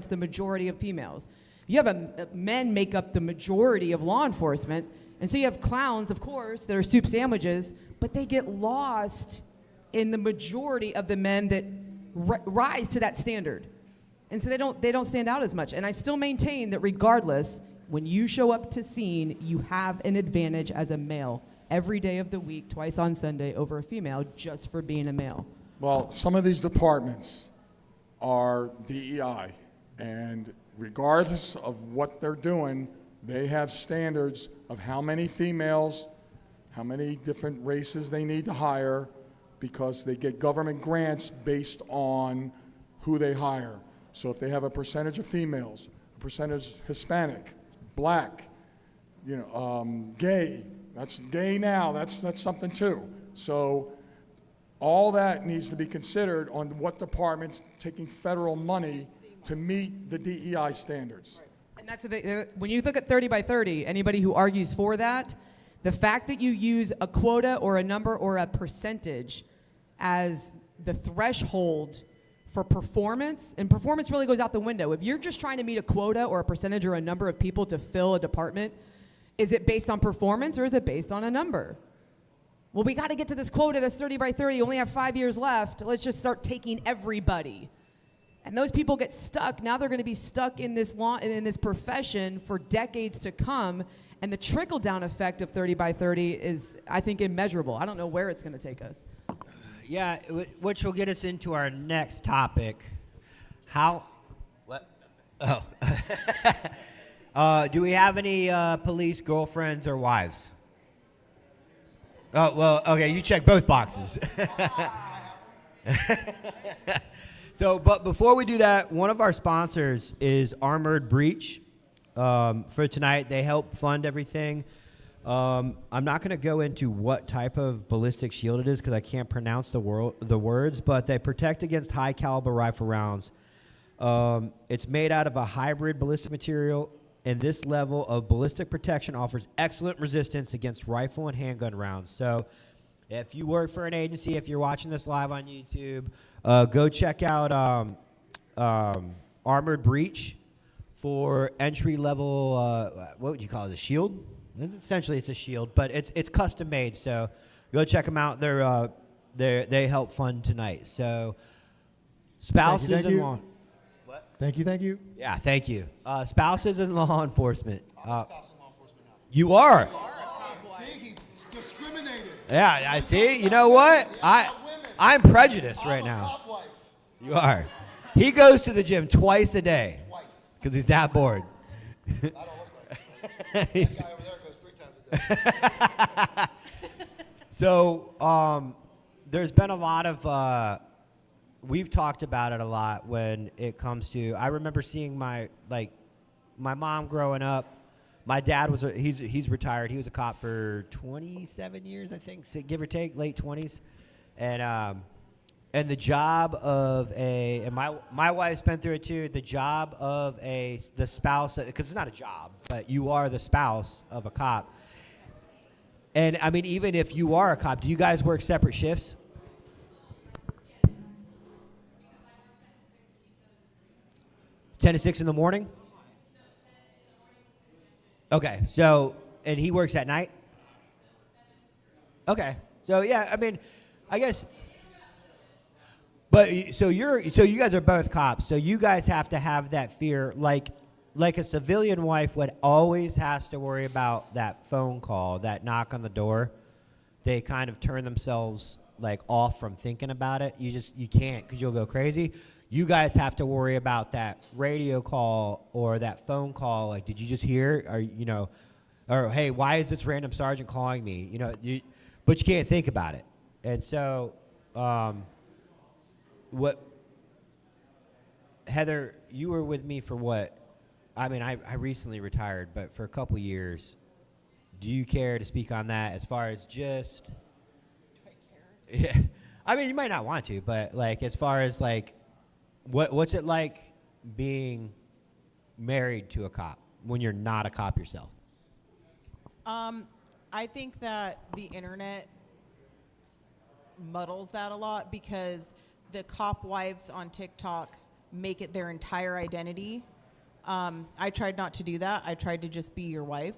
Speaker 5: the majority of females. You have men make up the majority of law enforcement, and so you have clowns, of course, that are soup sandwiches, but they get lost in the majority of the men that rise to that standard. And so they don't stand out as much. And I still maintain that regardless, when you show up to scene, you have an advantage as a male every day of the week, twice on Sunday, over a female just for being a male.
Speaker 4: Well, some of these departments are DEI, and regardless of what they're doing, they have standards of how many females, how many different races they need to hire, because they get government grants based on who they hire. So if they have a percentage of females, a percentage Hispanic, Black, gay, that's gay now, that's something too. So all that needs to be considered on what department's taking federal money to meet the DEI standards.
Speaker 5: And that's when you look at 30 by 30, anybody who argues for that, the fact that you use a quota or a number or a percentage as the threshold for performance, and performance really goes out the window. If you're just trying to meet a quota or a percentage or a number of people to fill a department, is it based on performance or is it based on a number? Well, we got to get to this quota that's 30 by 30. You only have 5 years left. Let's just start taking everybody. And those people get stuck. Now they're going to be stuck in this profession for decades to come. And the trickle-down effect of 30 by 30 is, I think, immeasurable. I don't know where it's going to take us.
Speaker 3: Yeah, which will get us into our next topic. What? Oh. Do we have any police girlfriends or wives? Oh, well, okay, you check both boxes. So, but before we do that, one of our sponsors is Armored Breach. For tonight, they help fund everything. I'm not going to go into what type of ballistic shield it is because I can't pronounce the words, but they protect against high-caliber rifle rounds. It's made out of a hybrid ballistic material, and this level of ballistic protection offers excellent resistance against rifle and handgun rounds. So if you work for an agency, if you're watching this live on YouTube, go check out Armored Breach for entry-level, what would you call it, a shield? Essentially, it's a shield, but it's custom made. So go check them out. They help fund tonight. So spouses and law. What?
Speaker 8: Thank you.
Speaker 3: Yeah, thank you. Spouses and law enforcement. You are.
Speaker 2: See, he discriminated.
Speaker 3: Yeah, I see. You know what? I'm prejudiced right now. You are. He goes to the gym twice a day because he's that bored.
Speaker 2: I don't look like it. That guy over there goes 3 times a day.
Speaker 3: So there's been a lot of we've talked about it a lot when it comes to. I remember seeing my mom growing up. My dad was he's retired. He was a cop for 27 years, I think, so give or take, late 20s, and the job of my wife's been through it too. The job of the spouse, because it's not a job, but you are the spouse of a cop. And I mean, even if you are a cop, do you guys work separate shifts? Yeah. 10 to 6 in the morning? Okay, so, and he works at night? Okay, so yeah, I mean, I guess, but so you guys are both cops, so you guys have to have that fear, like a civilian wife would always has to worry about that phone call, that knock on the door. They kind of turn themselves like off from thinking about it. You can't because you'll go crazy. You guys have to worry about that radio call or that phone call. Like, did you just hear? Or hey, why is this random sergeant calling me? But you can't think about it. And so, Heather, you were with me for what? I mean, I recently retired, but for a couple years. Do you care to speak on that as far as just? Do I care? Yeah. I mean, you might not want to, but like as far as like. What's it like being married to a cop when you're not a cop yourself?
Speaker 7: I think that the internet muddles that a lot because the cop wives on TikTok make it their entire identity. I tried not to do that. I tried to just be your wife.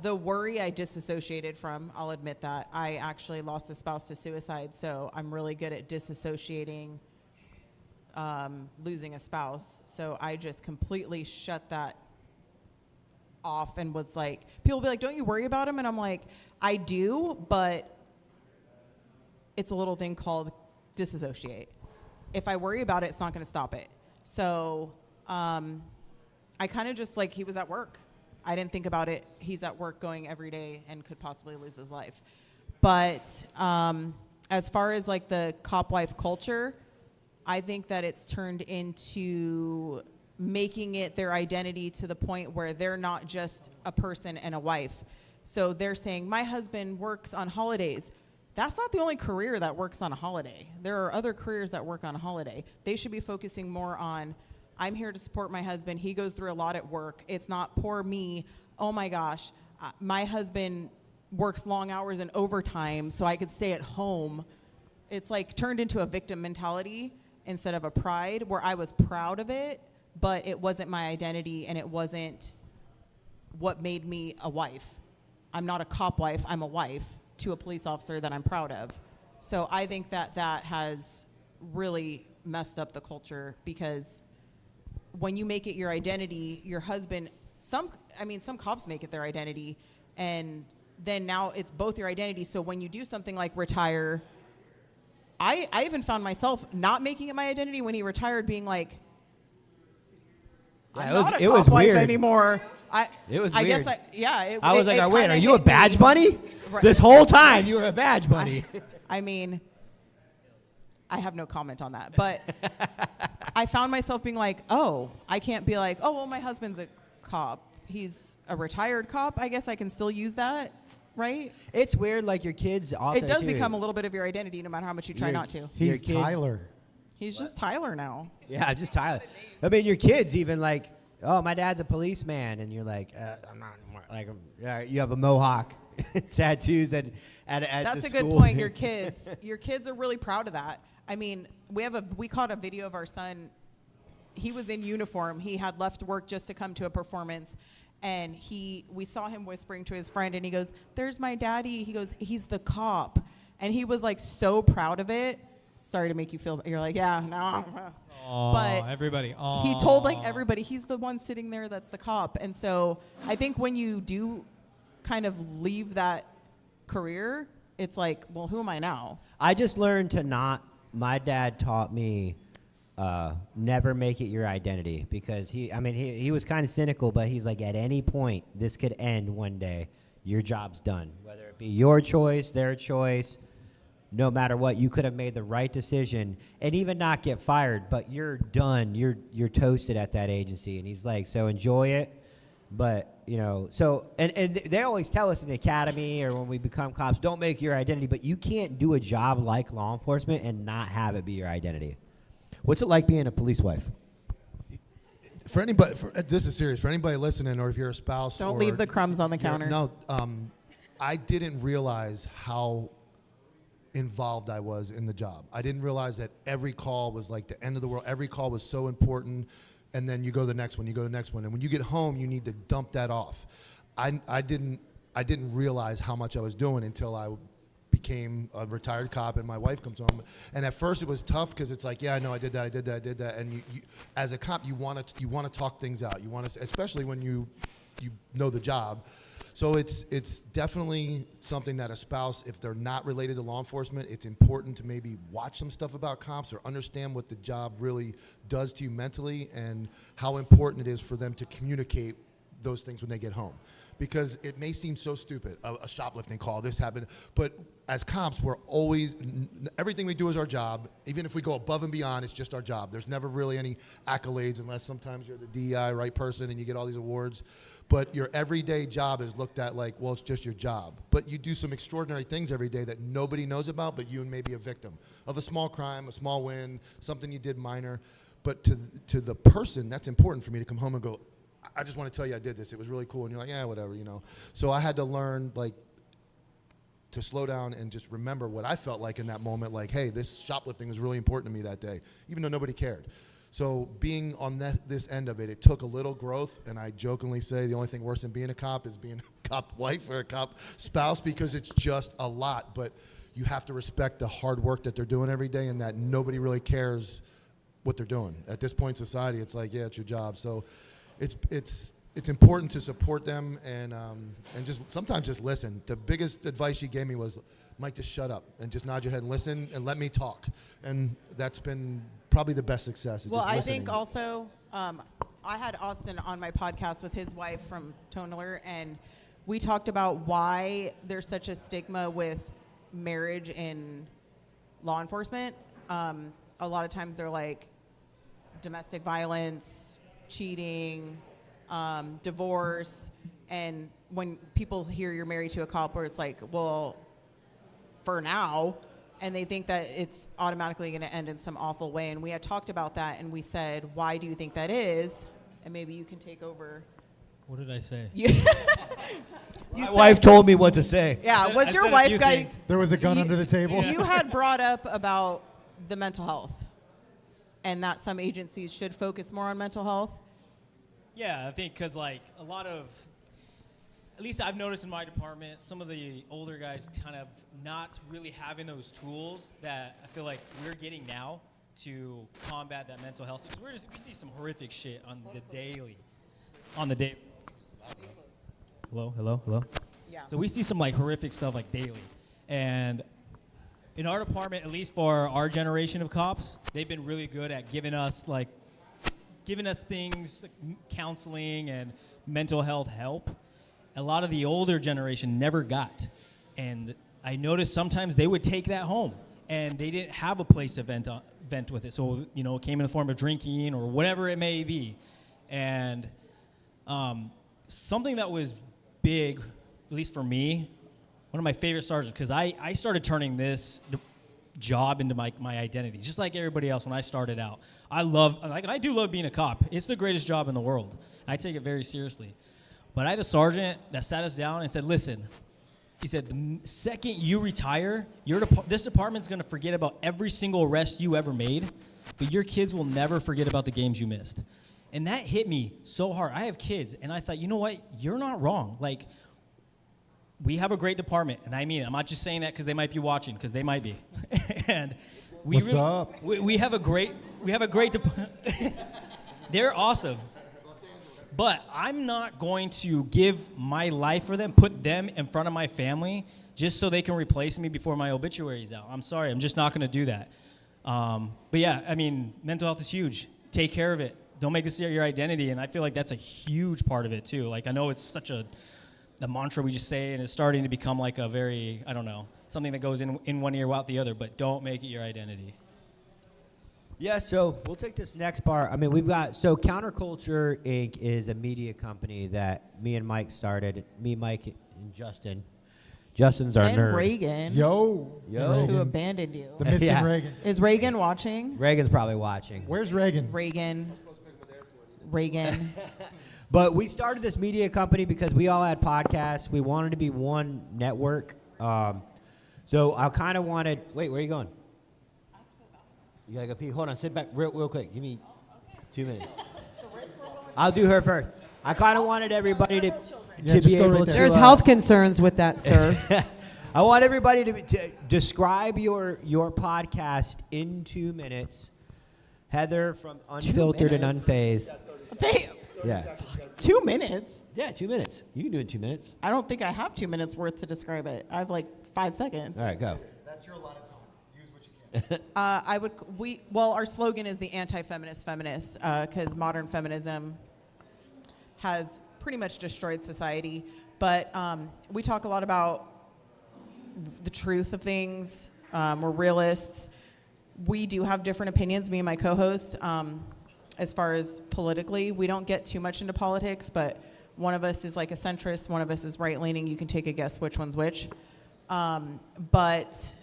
Speaker 7: The worry I disassociated from, I'll admit that. I actually lost a spouse to suicide, so I'm really good at disassociating losing a spouse. So I just completely shut that off and was like, people will be like, don't you worry about him? And I'm like, I do, but it's a little thing called disassociate. If I worry about it, it's not going to stop it. So I kind of just like, he was at work. I didn't think about it. He's at work going every day and could possibly lose his life. But as far as like the cop wife culture, I think that it's turned into making it their identity to the point where they're not just a person and a wife. So they're saying, my husband works on holidays. That's not the only career that works on a holiday. There are other careers that work on a holiday. They should be focusing more on, I'm here to support my husband. He goes through a lot at work. It's not poor me. Oh my gosh, my husband works long hours and overtime so I could stay at home. It's like turned into a victim mentality instead of a pride, where I was proud of it, but it wasn't my identity and it wasn't what made me a wife. I'm not a cop wife, I'm a wife to a police officer that I'm proud of. So I think that that has really messed up the culture, because when you make it your identity, your husband, some cops make it their identity, and then now it's both your identity. So when you do something like retire, I even found myself not making it my identity when he retired, being like, I'm not a cop wife anymore.
Speaker 3: It was
Speaker 7: I
Speaker 3: weird.
Speaker 7: guess
Speaker 3: I was like, wait,
Speaker 7: kinda
Speaker 3: are you a
Speaker 7: hit
Speaker 3: badge
Speaker 7: me.
Speaker 3: bunny?
Speaker 7: Right.
Speaker 3: This whole time you were a badge bunny.
Speaker 7: I mean, I have no comment on that, but I found myself being like, oh, I can't be like, oh, well, my husband's a cop. He's a retired cop. I guess I can still use that, right?
Speaker 3: It's weird, like your kids also
Speaker 7: It does
Speaker 3: too.
Speaker 7: become a little bit of your identity, no matter how much you try
Speaker 3: Your-
Speaker 7: not to.
Speaker 8: He's
Speaker 3: kid-
Speaker 8: Tyler.
Speaker 7: He's just Tyler now.
Speaker 3: Yeah, just Tyler. I mean, your kids even like, oh, my dad's a policeman, and you're like, I'm not anymore. Like, you have a mohawk, tattoos at
Speaker 7: That's
Speaker 3: the
Speaker 7: a good
Speaker 3: school.
Speaker 7: point. Your kids are really proud of that. I mean, we caught a video of our son. He was in uniform. He had left work just to come to a performance, and we saw him whispering to his friend, and he goes, "There's my daddy." He goes, "He's the cop," and he was like so proud of it. Sorry to make you feel. You're like, yeah, no. But
Speaker 9: Everybody.
Speaker 7: he told like everybody he's the one sitting there that's the cop. And so I think when you do kind of leave that career, it's like, well, who am I now?
Speaker 3: I just learned to not. My dad taught me never make it your identity, because he was kind of cynical, but he's like, at any point this could end one day. Your job's done, whether it be your choice, their choice. No matter what, you could have made the right decision and even not get fired, but you're done. You're toasted at that agency. And he's like, so enjoy it. But, and they always tell us in the academy or when we become cops, don't make your identity, but you can't do a job like law enforcement and not have it be your identity. What's it like being a police wife?
Speaker 2: For anybody, this is serious. For anybody listening, or if you're a spouse,
Speaker 7: Don't
Speaker 2: or
Speaker 7: leave the crumbs on the
Speaker 2: you're-
Speaker 7: counter.
Speaker 2: No, I didn't realize how involved I was in the job. I didn't realize that every call was like the end of the world. Every call was so important, and then you go to the next one, you go to the next one, and when you get home, you need to dump that off. I didn't realize how much I was doing until I became a retired cop and my wife comes home. And at first it was tough, because it's like, yeah, I know I did that. And you as a cop, you want to talk things out. You want to, especially when you know the job. So it's definitely something that a spouse, if they're not related to law enforcement, it's important to maybe watch some stuff about cops or understand what the job really does to you mentally, and how important it is for them to communicate those things when they get home. Because it may seem so stupid, a shoplifting call, this happened, but as cops, we're always, everything we do is our job. Even if we go above and beyond, it's just our job. There's never really any accolades, unless sometimes you're the DEI right person and you get all these awards. But your everyday job is looked at like, well, it's just your job. But you do some extraordinary things every day that nobody knows about, but you may be a victim of a small crime, a small win, something you did minor. But to the person, that's important for me to come home and go, I just want to tell you I did this. It was really cool. And you're like, yeah, whatever, So I had to learn, like, to slow down and just remember what I felt like in that moment. Like, hey, this shoplifting was really important to me that day, even though nobody cared. So being on this end of it, it took a little growth, and I jokingly say the only thing worse than being a cop is being a cop wife or a cop spouse, because it's just a lot. But you have to respect the hard work that they're doing every day, and that nobody really cares what they're doing. At this point in society, it's like, yeah, it's your job. So it's important to support them and just sometimes just listen. The biggest advice she gave me was, Mike, just shut up and just nod your head and listen and let me talk. And that's been probably the best success.
Speaker 7: Well,
Speaker 2: just
Speaker 7: I
Speaker 2: listening.
Speaker 7: think also, I had Austin on my podcast with his wife from Tonler, and we talked about why there's such a stigma with marriage in law enforcement. A lot of times they're like domestic violence, cheating, divorce, and when people hear you're married to a cop, or it's like, well, for now, and they think that it's automatically going to end in some awful way. And we had talked about that, and we said, why do you think that is? And maybe you can take over.
Speaker 6: What did I say?
Speaker 3: My wife told me what to say.
Speaker 7: Yeah,
Speaker 6: I
Speaker 7: was
Speaker 6: said
Speaker 7: your
Speaker 6: a
Speaker 7: wife
Speaker 6: few
Speaker 7: guiding?
Speaker 6: things.
Speaker 8: There was a gun under the table.
Speaker 7: You had brought up about the mental health, and that some agencies should focus more on mental health.
Speaker 6: Yeah, I think because like a lot of, at least I've noticed in my department, some of the older guys kind of not really having those tools that I feel like we're getting now to combat that mental health. So we see some horrific shit on the daily. Hello.
Speaker 7: Yeah.
Speaker 6: So we see some like horrific stuff like daily, and in our department, at least for our generation of cops, they've been really good at giving us things like counseling and mental health help. A lot of the older generation never got, and I noticed sometimes they would take that home, and they didn't have a place to vent with it. So it came in the form of drinking or whatever it may be, and something that was big, at least for me, one of my favorite sergeants, because I started turning this job into my identity, just like everybody else when I started out. I do love being a cop. It's the greatest job in the world. I take it very seriously. But I had a sergeant that sat us down and said, listen, he said, the second you retire, this department's going to forget about every single arrest you ever made, but your kids will never forget about the games you missed. And that hit me so hard. I have kids, and I thought, you know what? You're not wrong. Like, we have a great department, and I mean it. I'm not just saying that because they might be watching, because they might be. And
Speaker 8: What's up?
Speaker 6: We have a great department. They're awesome. But I'm not going to give my life for them, put them in front of my family, just so they can replace me before my obituary is out. I'm sorry. I'm just not going to do that. But yeah, I mean, mental health is huge. Take care of it. Don't make this your identity. And I feel like that's a huge part of it, too. Like, I know it's such the mantra we just say, and it's starting to become like a very, I don't know, something that goes in one ear, out the other, but don't make it your identity.
Speaker 3: Yeah, so we'll take this next part. I mean, Counterculture Inc. is a media company that me and Mike started. Me, Mike, and Justin. Justin's our
Speaker 7: And
Speaker 3: nerd.
Speaker 7: Reagan,
Speaker 3: Yo.
Speaker 7: who abandoned you.
Speaker 8: The missing
Speaker 3: Yeah.
Speaker 8: Reagan.
Speaker 7: Is Reagan watching?
Speaker 3: Reagan's probably watching.
Speaker 8: Where's Reagan?
Speaker 7: Reagan.
Speaker 3: But we started this media company because we all had podcasts. We wanted to be one network. So I kind of wanted. Wait, where are you going? You gotta go pee. Hold on, sit back real quick. Give me 2 minutes. I'll do her first. I kind of wanted everybody to
Speaker 8: just
Speaker 3: be
Speaker 8: go
Speaker 3: able
Speaker 8: right
Speaker 3: to.
Speaker 8: there.
Speaker 5: There's health concerns with that, sir.
Speaker 3: I want everybody to describe your podcast in 2 minutes. Heather from Unfiltered and Unfazed. Yeah.
Speaker 7: 2 minutes?
Speaker 3: Yeah, 2 minutes. You can do it in 2 minutes.
Speaker 7: I don't think I have 2 minutes worth to describe it. I have like 5 seconds.
Speaker 3: All right, go.
Speaker 8: That's your allotted time. Use what you can.
Speaker 7: Our slogan is the anti-feminist feminist, because modern feminism has pretty much destroyed society. But we talk a lot about the truth of things. We're realists. We do have different opinions, me and my co-host, as far as politically. We don't get too much into politics, but one of us is like a centrist, one of us is right-leaning. You can take a guess which one's which. But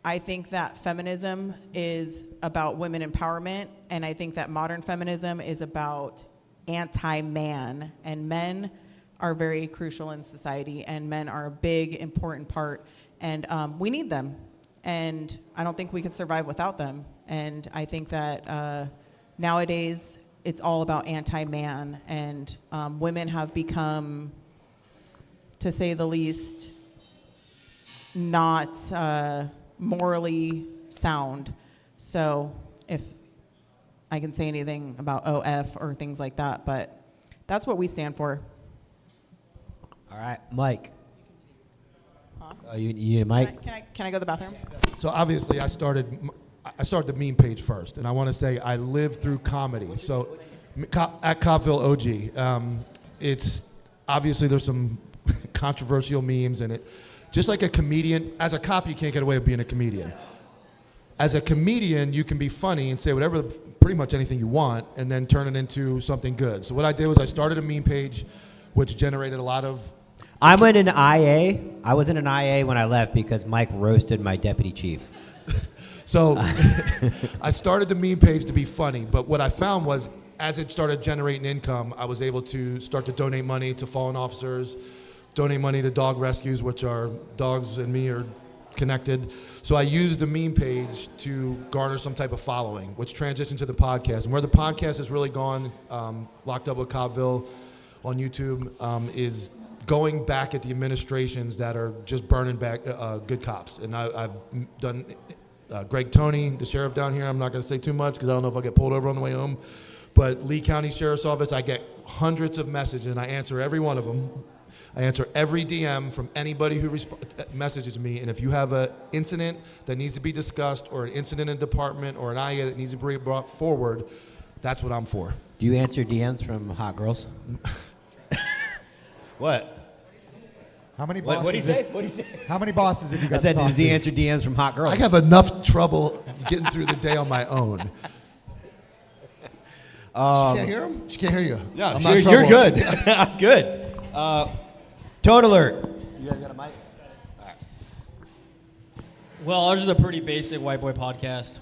Speaker 7: I think that feminism is about women empowerment, and I think that modern feminism is about anti-man, and men are very crucial in society, and men are a big, important part, and we need them, and I don't think we could survive without them, and I think that nowadays it's all about anti-man, and women have become, to say the least, not morally sound. So if I can say anything about OF or things like that, but that's what we stand for.
Speaker 3: All right, Mike.
Speaker 7: Huh?
Speaker 3: You need a mic?
Speaker 7: Can I go to the bathroom?
Speaker 2: So obviously, I started the meme page first, and I want to say I lived through comedy. So at Copville OG, it's obviously there's some controversial memes in it. Just like a comedian, as a cop, you can't get away with being a comedian. As a comedian, you can be funny and say whatever, pretty much anything you want, and then turn it into something good. So what I did was I started a meme page, which generated a lot of.
Speaker 3: I went in IA. I was in an IA when I left because Mike roasted my deputy chief.
Speaker 2: So I started the meme page to be funny, but what I found was as it started generating income, I was able to start to donate money to fallen officers, donate money to dog rescues, which are dogs and me are connected. So I used the meme page to garner some type of following, which transitioned to the podcast. And where the podcast has really gone, Locked Up with Cobbville on YouTube, is going back at the administrations that are just burning back good cops. And I've done Greg Toney, the sheriff down here. I'm not going to say too much because I don't know if I'll get pulled over on the way home. But Lee County Sheriff's Office, I get hundreds of messages, and I answer every one of them. I answer every DM from anybody who messages me, and if you have an incident that needs to be discussed or an incident in department or an IA that needs to be brought forward, that's what I'm for.
Speaker 3: Do you answer DMs from hot girls? What?
Speaker 8: How many bosses?
Speaker 3: What do you say? What do you say?
Speaker 8: How many bosses have you got?
Speaker 3: I said,
Speaker 8: to talk
Speaker 3: does he
Speaker 8: to?
Speaker 3: answer DMs from hot girls?
Speaker 2: I have enough trouble getting through the day on my own. She can't hear him? She can't hear you.
Speaker 3: No,
Speaker 2: I'm
Speaker 3: you're,
Speaker 2: not
Speaker 3: you're
Speaker 2: troubled.
Speaker 3: good. I'm good. Total alert. You guys got a mic?
Speaker 6: Well, ours is a pretty basic white boy podcast.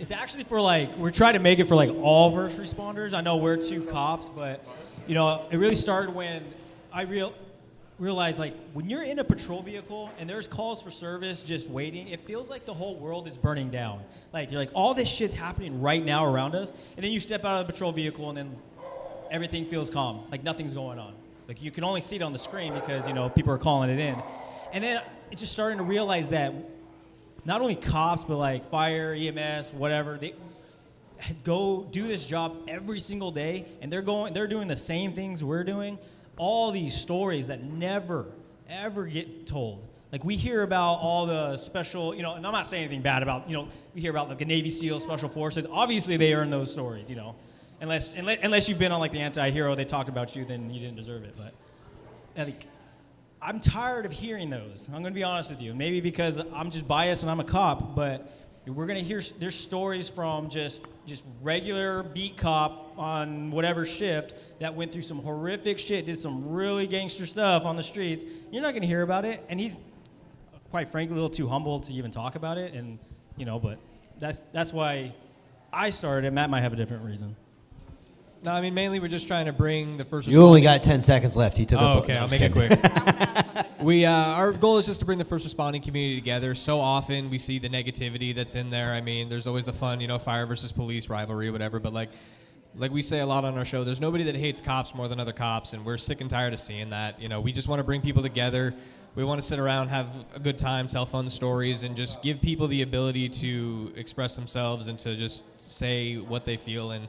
Speaker 6: It's actually for we're trying to make it for all first responders. I know we're two cops, but it really started when I realized when you're in a patrol vehicle and there's calls for service just waiting, it feels like the whole world is burning down. You're all this shit's happening right now around us, and then you step out of the patrol vehicle and then everything feels calm, nothing's going on. You can only see it on the screen because people are calling it in. And then it's just starting to realize that not only cops but fire, EMS, whatever, they go do this job every single day, and they're doing the same things we're doing. All these stories that never ever get told. We hear about all the special, and I'm not saying anything bad about, we hear about the Navy SEAL Special Forces. Obviously they earn those stories, unless you've been on the anti-hero, they talked about you, then you didn't deserve it. But I'm tired of hearing those. I'm going to be honest with you. Maybe because I'm just biased and I'm a cop, but we're going to hear there's stories from just regular beat cop on whatever shift that went through some horrific shit, did some really gangster stuff on the streets. You're not going to hear about it, and he's quite frankly a little too humble to even talk about it. And but that's why I started it. Matt might have a different reason.
Speaker 9: No, I mean, mainly we're just trying to bring the first.
Speaker 3: You only got 10 seconds left. He took.
Speaker 9: Okay, I'll make it quick. Our goal is just to bring the first responding community together. So often we see the negativity that's in there. I mean, there's always the fun, fire versus police rivalry, whatever. But like we say a lot on our show, there's nobody that hates cops more than other cops, and we're sick and tired of seeing that. We just want to bring people together. We want to sit around, have a good time, tell fun stories, and just give people the ability to express themselves and to just say what they feel. And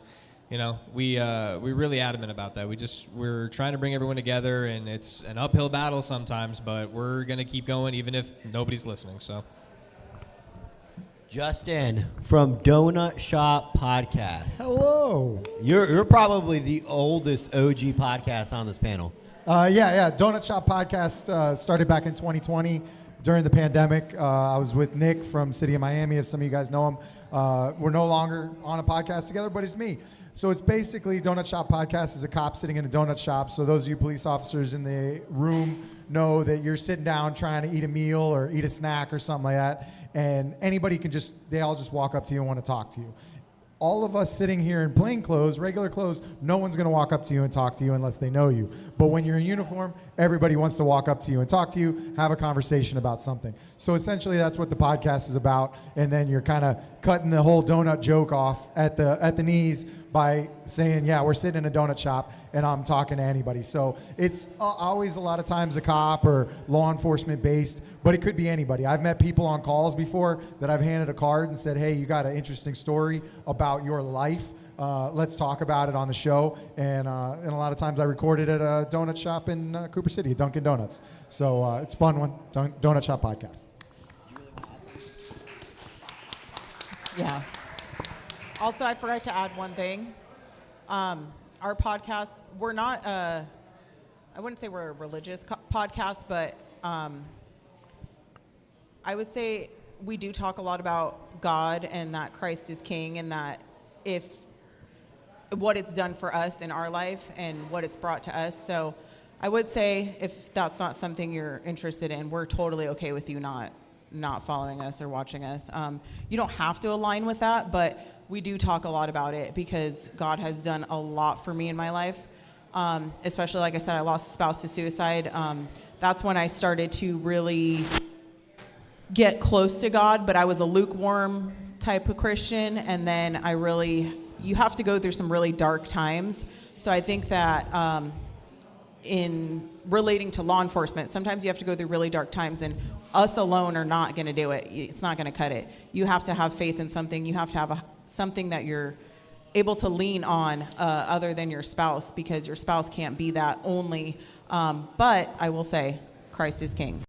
Speaker 9: we're really adamant about that. We're trying to bring everyone together, and it's an uphill battle sometimes, but we're gonna keep going even if nobody's listening. So,
Speaker 3: Justin from Donut Shop Podcast.
Speaker 8: Hello.
Speaker 3: You're probably the oldest OG podcast on this panel.
Speaker 8: Yeah. Donut Shop Podcast started back in 2020 during the pandemic. I was with Nick from City of Miami, if some of you guys know him. We're no longer on a podcast together, but it's me. So it's basically Donut Shop Podcast is a cop sitting in a donut shop. So those of you police officers in the room know that you're sitting down trying to eat a meal or eat a snack or something like that. And anybody they all just walk up to you and want to talk to you. all of us sitting here in plain clothes, regular clothes, no one's going to walk up to you and talk to you unless they know you. But when you're in uniform, everybody wants to walk up to you and talk to you, have a conversation about something. So essentially that's what the podcast is about. And then you're kind of cutting the whole donut joke off at the knees by saying, yeah, we're sitting in a donut shop and I'm talking to anybody. So it's always a lot of times a cop or law enforcement based, but it could be anybody. I've met people on calls before that I've handed a card and said, hey, you got an interesting story about your life. Let's talk about it on the show. And a lot of times I recorded at a donut shop in Cooper City, Dunkin' Donuts. So it's a fun one, Donut Shop Podcast.
Speaker 7: Yeah. Also, I forgot to add one thing. Our podcast, we're not, I wouldn't say we're a religious podcast, but I would say we do talk a lot about God and that Christ is King, and that what it's done for us in our life and what it's brought to us. So I would say if that's not something you're interested in, we're totally okay with you not following us or watching us. You don't have to align with that, but we do talk a lot about it because God has done a lot for me in my life. Especially, like I said, I lost a spouse to suicide. That's when I started to really get close to God, but I was a lukewarm type of Christian. And then you have to go through some really dark times. So I think that in relating to law enforcement, sometimes you have to go through really dark times, and us alone are not going to do it. It's not going to cut it. You have to have faith in something. You have to have something that you're able to lean on other than your spouse, because your spouse can't be that only. But I will say, Christ is King.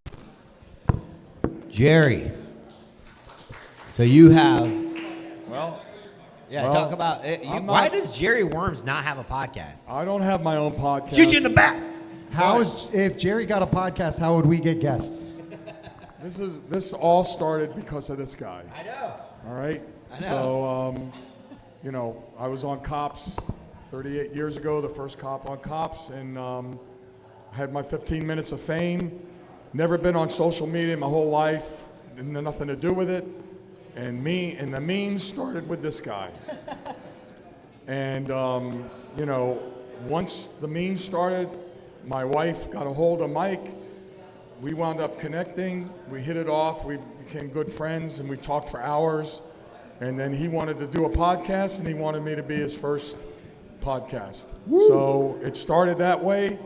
Speaker 3: Jerry. So you have,
Speaker 4: Well,
Speaker 3: talk about it. Why does Jerry Worms not have a podcast?
Speaker 4: I don't have my own podcast.
Speaker 3: Shoot you in the back.
Speaker 8: If Jerry got a podcast, how would we get guests?
Speaker 4: This all started because of this guy.
Speaker 3: I know.
Speaker 4: All right?
Speaker 3: I know.
Speaker 4: So, I was on Cops 38 years ago, the first cop on Cops, and had my 15 minutes of fame. Never been on social media my whole life. Didn't have nothing to do with it. And the memes started with this guy. And, once the memes started, my wife got a hold of Mike. We wound up connecting. We hit it off. We became good friends, and we talked for hours. And then he wanted to do a podcast, and he wanted me to be his first podcast. Woo. So it started that way.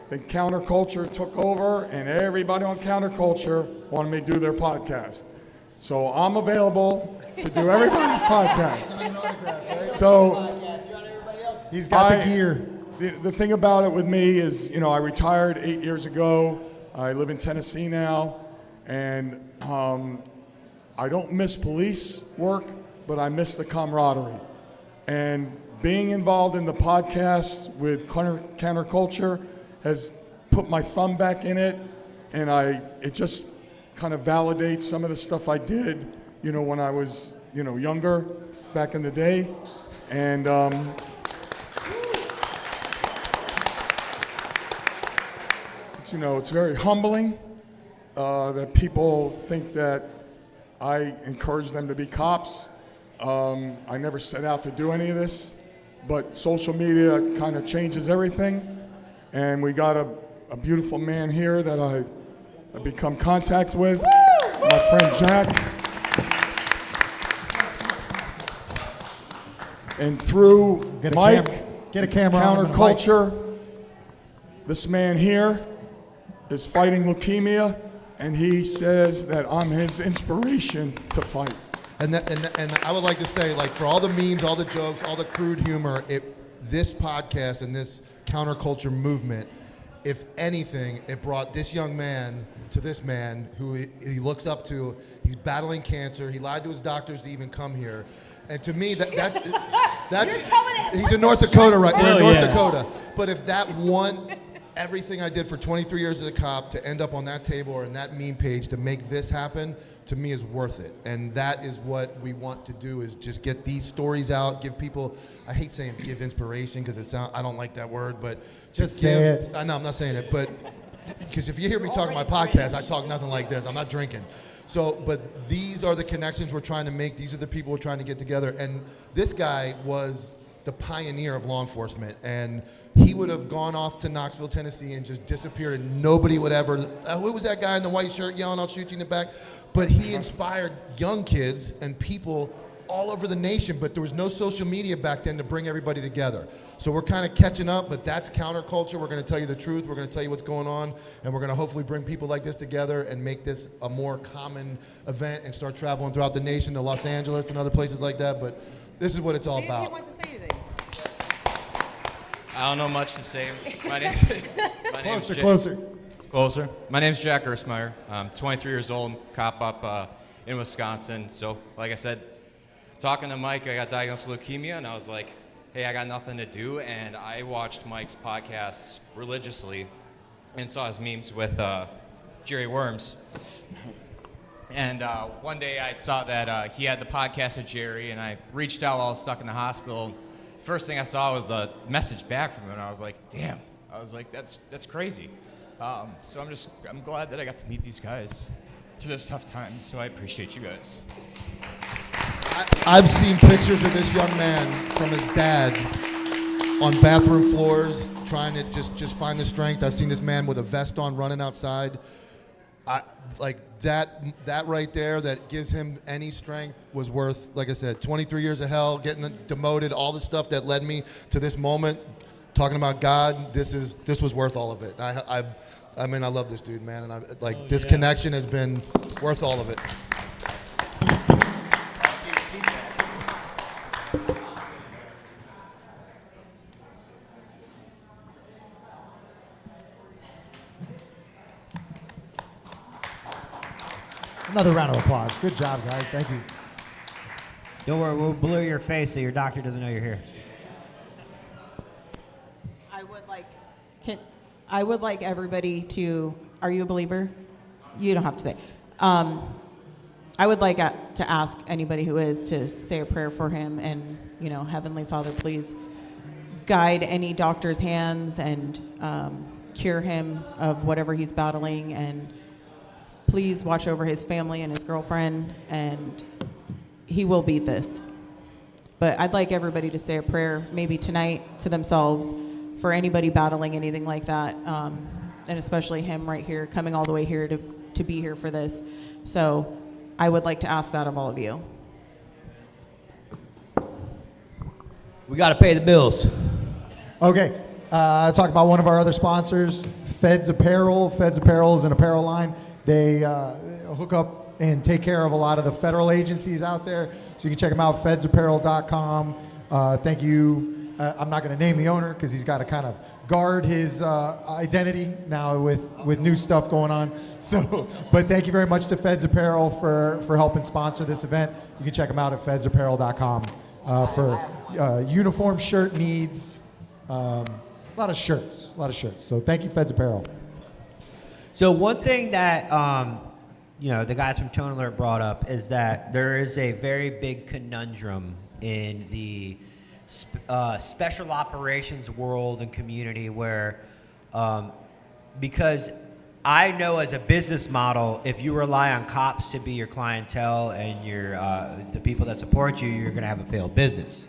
Speaker 4: Then Counterculture took over, and everybody on Counterculture wanted me to do their podcast. So I'm available to do everybody's podcast. So
Speaker 8: he's got the gear.
Speaker 4: The thing about it with me is, I retired 8 years ago. I live in Tennessee now, and I don't miss police work, but I miss the camaraderie. And being involved in the podcast with Counterculture has put my thumb back in it, and it just kind of validates some of the stuff I did, when I was, younger, back in the day. And it's very humbling that people think that I encourage them to be cops. I never set out to do any of this, but social media kind of changes everything. And we got a beautiful man here that I become contact with, my friend Jack. And through Mike,
Speaker 8: get a camera
Speaker 4: Counterculture, this man here is fighting leukemia, and he says that I'm his inspiration to fight.
Speaker 10: And I would like to say, for all the memes, all the jokes, all the crude humor, this podcast and this counterculture movement, if anything, it brought this young man to this man who he looks up to. He's battling cancer. He lied to his doctors to even come here. And to me, that's he's in North Dakota, right? We're in North Dakota. But if that one, everything I did for 23 years as a cop to end up on that table or in that meme page to make this happen, to me is worth it. And that is what we want to do, is just get these stories out, give people, I hate saying give inspiration because I don't like that word, but
Speaker 8: just say it.
Speaker 10: I know, I'm not saying it, but because if you hear me talking my podcast, I talk nothing like this. I'm not drinking. So, but these are the connections we're trying to make. These are the people we're trying to get together. And this guy was the pioneer of law enforcement, and he would have gone off to Knoxville, Tennessee, and just disappeared, and nobody would ever. Who was that guy in the white shirt yelling, "I'll shoot you in the back"? But he inspired young kids and people all over the nation. But there was no social media back then to bring everybody together. So we're kind of catching up. But that's Counterculture. We're going to tell you the truth. We're going to tell you what's going on, and we're going to hopefully bring people like this together and make this a more common event and start traveling throughout the nation to Los Angeles and other places like that. But this is what it's all
Speaker 5: See if
Speaker 10: about.
Speaker 5: he wants to say anything.
Speaker 11: I don't know much to say. My name's Closer. My name's Jack Gersmeyer. I'm 23 years old, cop up in Wisconsin. So, like I said, talking to Mike, I got diagnosed with leukemia, and I was like, hey, I got nothing to do. And I watched Mike's podcasts religiously and saw his memes with Jerry Worms. And one day I saw that he had the podcast with Jerry, and I reached out while I was stuck in the hospital. First thing I saw was a message back from him, and I was like, damn. I was like, that's crazy. So I'm glad that I got to meet these guys through this tough time, so I appreciate you guys.
Speaker 10: I've seen pictures of this young man from his dad on bathroom floors trying to just find the strength. I've seen this man with a vest on running outside. Like that right there that gives him any strength was worth, like I said, 23 years of hell, getting demoted, all the stuff that led me to this moment, talking about God. This was worth all of it. I mean, I love this dude, man, and this connection has been worth all of it.
Speaker 8: Another round of applause. Good job, guys. Thank you.
Speaker 3: Don't worry, we'll blur your face so your doctor doesn't know you're here.
Speaker 7: I would like everybody to. Are you a believer? You don't have to say. I would like to ask anybody who is to say a prayer for him, and Heavenly Father, please guide any doctor's hands and cure him of whatever he's battling, and please watch over his family and his girlfriend, and he will beat this. But I'd like everybody to say a prayer, maybe tonight, to themselves, for anybody battling anything like that, and especially him right here, coming all the way here to be here for this. So I would like to ask that of all of you.
Speaker 3: We got to pay the bills.
Speaker 8: Okay. Talk about one of our other sponsors, Feds Apparel. Feds Apparel is an apparel line. They hook up and take care of a lot of the federal agencies out there. So you can check them out, fedsapparel.com. Thank you. I'm not going to name the owner because he's got to kind of guard his identity now with new stuff going on. So, but thank you very much to Feds Apparel for helping sponsor this event. You can check them out at fedsapparel.com for uniform shirt needs. A lot of shirts. So thank you, Feds Apparel.
Speaker 3: So one thing that the guys from Tone Alert brought up is that there is a very big conundrum in the special operations world and community where, because I know as a business model, if you rely on cops to be your clientele and the people that support you, you're going to have a failed business.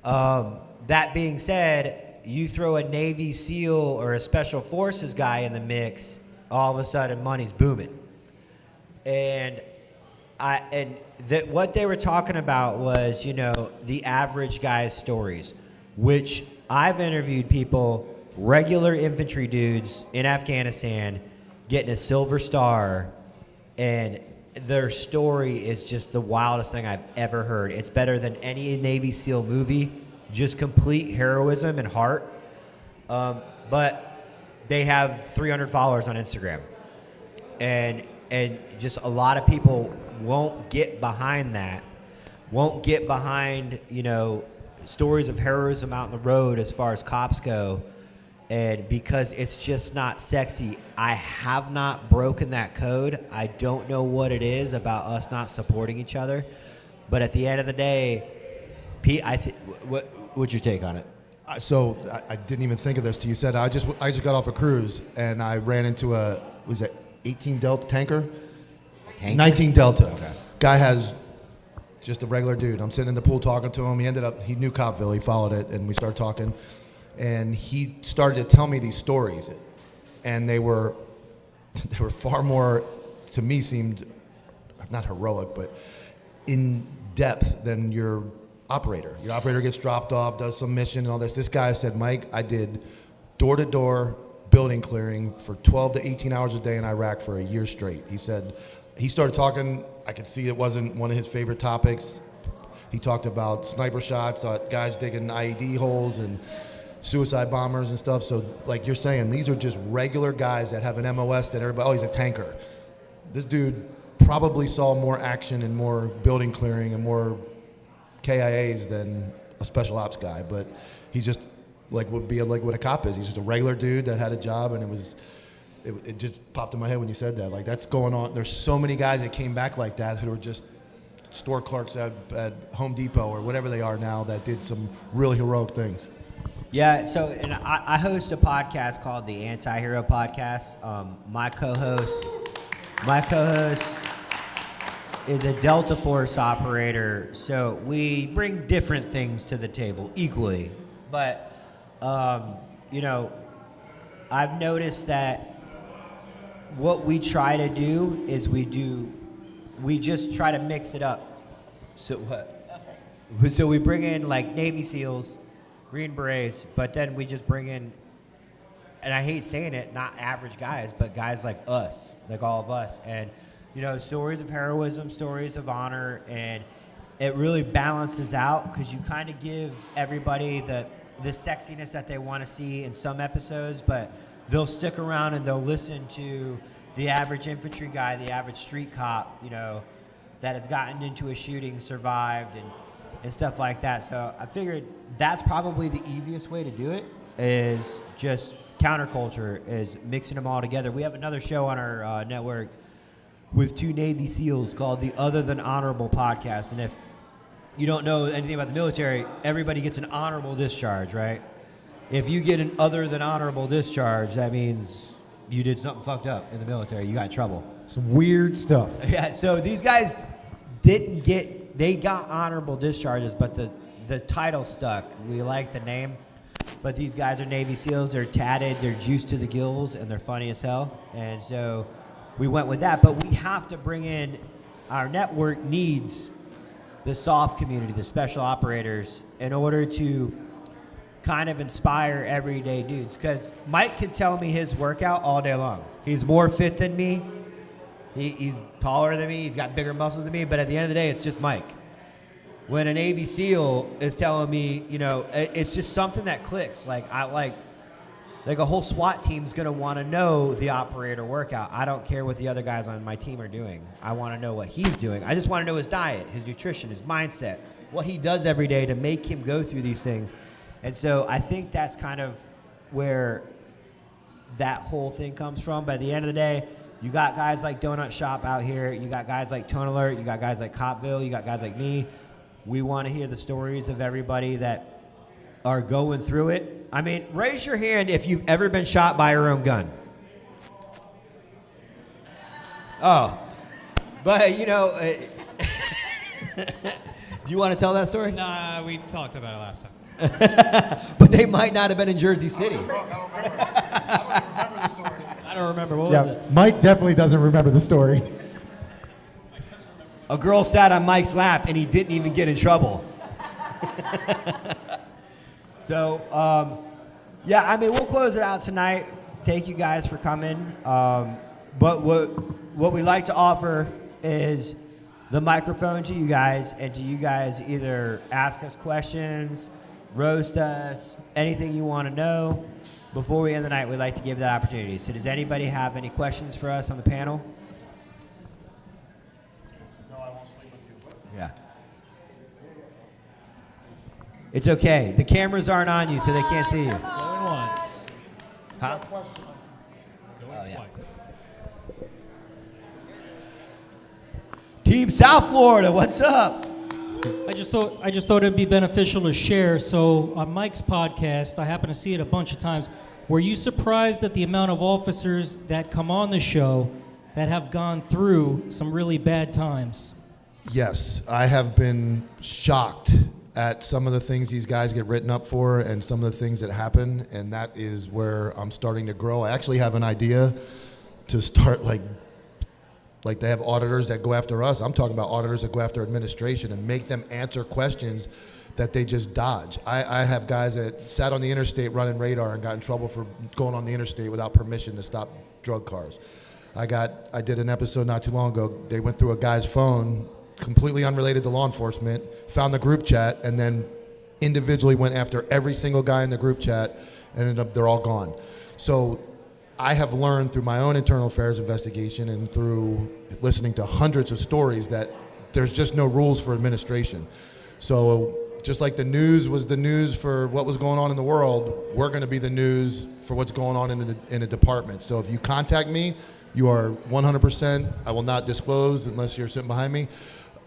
Speaker 3: That being said, you throw a Navy SEAL or a Special Forces guy in the mix, all of a sudden money's booming. And what they were talking about was, the average guy's stories, which I've interviewed people, regular infantry dudes in Afghanistan, getting a Silver Star, and their story is just the wildest thing I've ever heard. It's better than any Navy SEAL movie, just complete heroism and heart. But they have 300 followers on Instagram. And just a lot of people won't get behind that, won't get behind, stories of heroism out on the road as far as cops go. And because it's just not sexy, I have not broken that code. I don't know what it is about us not supporting each other. But at the end of the day, Pete, what's your take on it?
Speaker 10: I didn't even think of this till you said it. I just got off a cruise and I ran into a, was it 18 Delta tanker? 19 Delta.
Speaker 3: Okay.
Speaker 10: Guy has just a regular dude. I'm sitting in the pool talking to him. He knew Copville. He followed it, and we started talking. And he started to tell me these stories, and they were far more, to me, seemed not heroic, but in depth than your operator. Your operator gets dropped off, does some mission and all this. This guy said, Mike, I did door-to-door building clearing for 12 to 18 hours a day in Iraq for a year straight. He said, he started talking, I could see it wasn't one of his favorite topics. He talked about sniper shots, guys digging IED holes and suicide bombers and stuff. So like you're saying, these are just regular guys that have an MOS that everybody, oh, he's a tanker. This dude probably saw more action and more building clearing and more KIAs than a special ops guy, but he's just like would be like what a cop is. He's just a regular dude that had a job, and it just popped in my head when you said that. Like, that's going on. There's so many guys that came back like that who were just store clerks at Home Depot or whatever they are now that did some really heroic things.
Speaker 3: Yeah, so and I host a podcast called the Anti-Hero Podcast. My co-host is a Delta Force operator, so we bring different things to the table equally. But, you know, I've noticed that what we try to do is we just try to mix it up. So we bring in like Navy SEALs, Green Berets, but then we just bring in, and I hate saying it, not average guys, but guys like us, like all of us. And, you know, stories of heroism, stories of honor, and it really balances out because you kind of give everybody the sexiness that they want to see in some episodes, but they'll stick around and they'll listen to the average infantry guy, the average street cop, you know, that has gotten into a shooting, survived, and stuff like that. So I figured that's probably the easiest way to do it, is just counterculture, is mixing them all together. We have another show on our network with two Navy SEALs called the Other Than Honorable Podcast. And if you don't know anything about the military, everybody gets an honorable discharge, right? If you get an other than honorable discharge, that means you did something fucked up in the military. You got in trouble.
Speaker 8: Some weird stuff.
Speaker 3: Yeah, so these guys they got honorable discharges, but the title stuck. We like the name, but these guys are Navy SEALs. They're tatted, they're juiced to the gills, and they're funny as hell. And so we went with that, but we have to bring in, our network needs the soft community, the special operators, in order to kind of inspire everyday dudes. Because Mike can tell me his workout all day long. He's more fit than me. He's taller than me. He's got bigger muscles than me. But at the end of the day, it's just Mike. When a Navy SEAL is telling me, you know, it's just something that clicks. Like a whole SWAT team's going to want to know the operator workout. I don't care what the other guys on my team are doing. I want to know what he's doing. I just want to know his diet, his nutrition, his mindset, what he does every day to make him go through these things. And so I think that's kind of where that whole thing comes from. But at the end of the day, you got guys like Donut Shop out here. You got guys like Tone Alert. You got guys like Copville. You got guys like me. We want to hear the stories of everybody that are going through it. I mean, raise your hand if you've ever been shot by your own gun. Oh, but you know, do you want to tell that story?
Speaker 6: Nah, we talked about it last time.
Speaker 3: But they might not have been in Jersey City.
Speaker 6: I don't remember. What was it?
Speaker 8: Mike definitely doesn't remember the story.
Speaker 3: A girl sat on Mike's lap and he didn't even get in trouble. So, yeah, I mean, we'll close it out tonight. Thank you guys for coming. But what we like to offer is the microphone to you guys, and to you guys either ask us questions, roast us, anything you want to know. Before we end the night, we'd like to give that opportunity. So does anybody have any questions for us on the panel?
Speaker 10: No, I won't sleep with you.
Speaker 3: Yeah. It's okay. The cameras aren't on you, so they can't see you.
Speaker 6: Going once.
Speaker 3: Huh?
Speaker 6: Going
Speaker 3: yeah.
Speaker 6: twice.
Speaker 3: Team South Florida, what's up?
Speaker 12: I just thought it'd be beneficial to share. So on Mike's podcast, I happen to see it a bunch of times. Were you surprised at the amount of officers that come on the show that have gone through some really bad times?
Speaker 10: Yes, I have been shocked at some of the things these guys get written up for and some of the things that happen, and that is where I'm starting to grow. I actually have an idea to start like they have auditors that go after us. I'm talking about auditors that go after administration and make them answer questions that they just dodge. I have guys that sat on the interstate running radar and got in trouble for going on the interstate without permission to stop drug cars. I did an episode not too long ago. They went through a guy's phone, completely unrelated to law enforcement, found the group chat, and then individually went after every single guy in the group chat, and ended up they're all gone. So I have learned through my own internal affairs investigation and through listening to hundreds of stories that there's just no rules for administration. So just like the news was the news for what was going on in the world, we're going to be the news for what's going on in a department. So if you contact me, you are 100%. I will not disclose unless you're sitting behind me.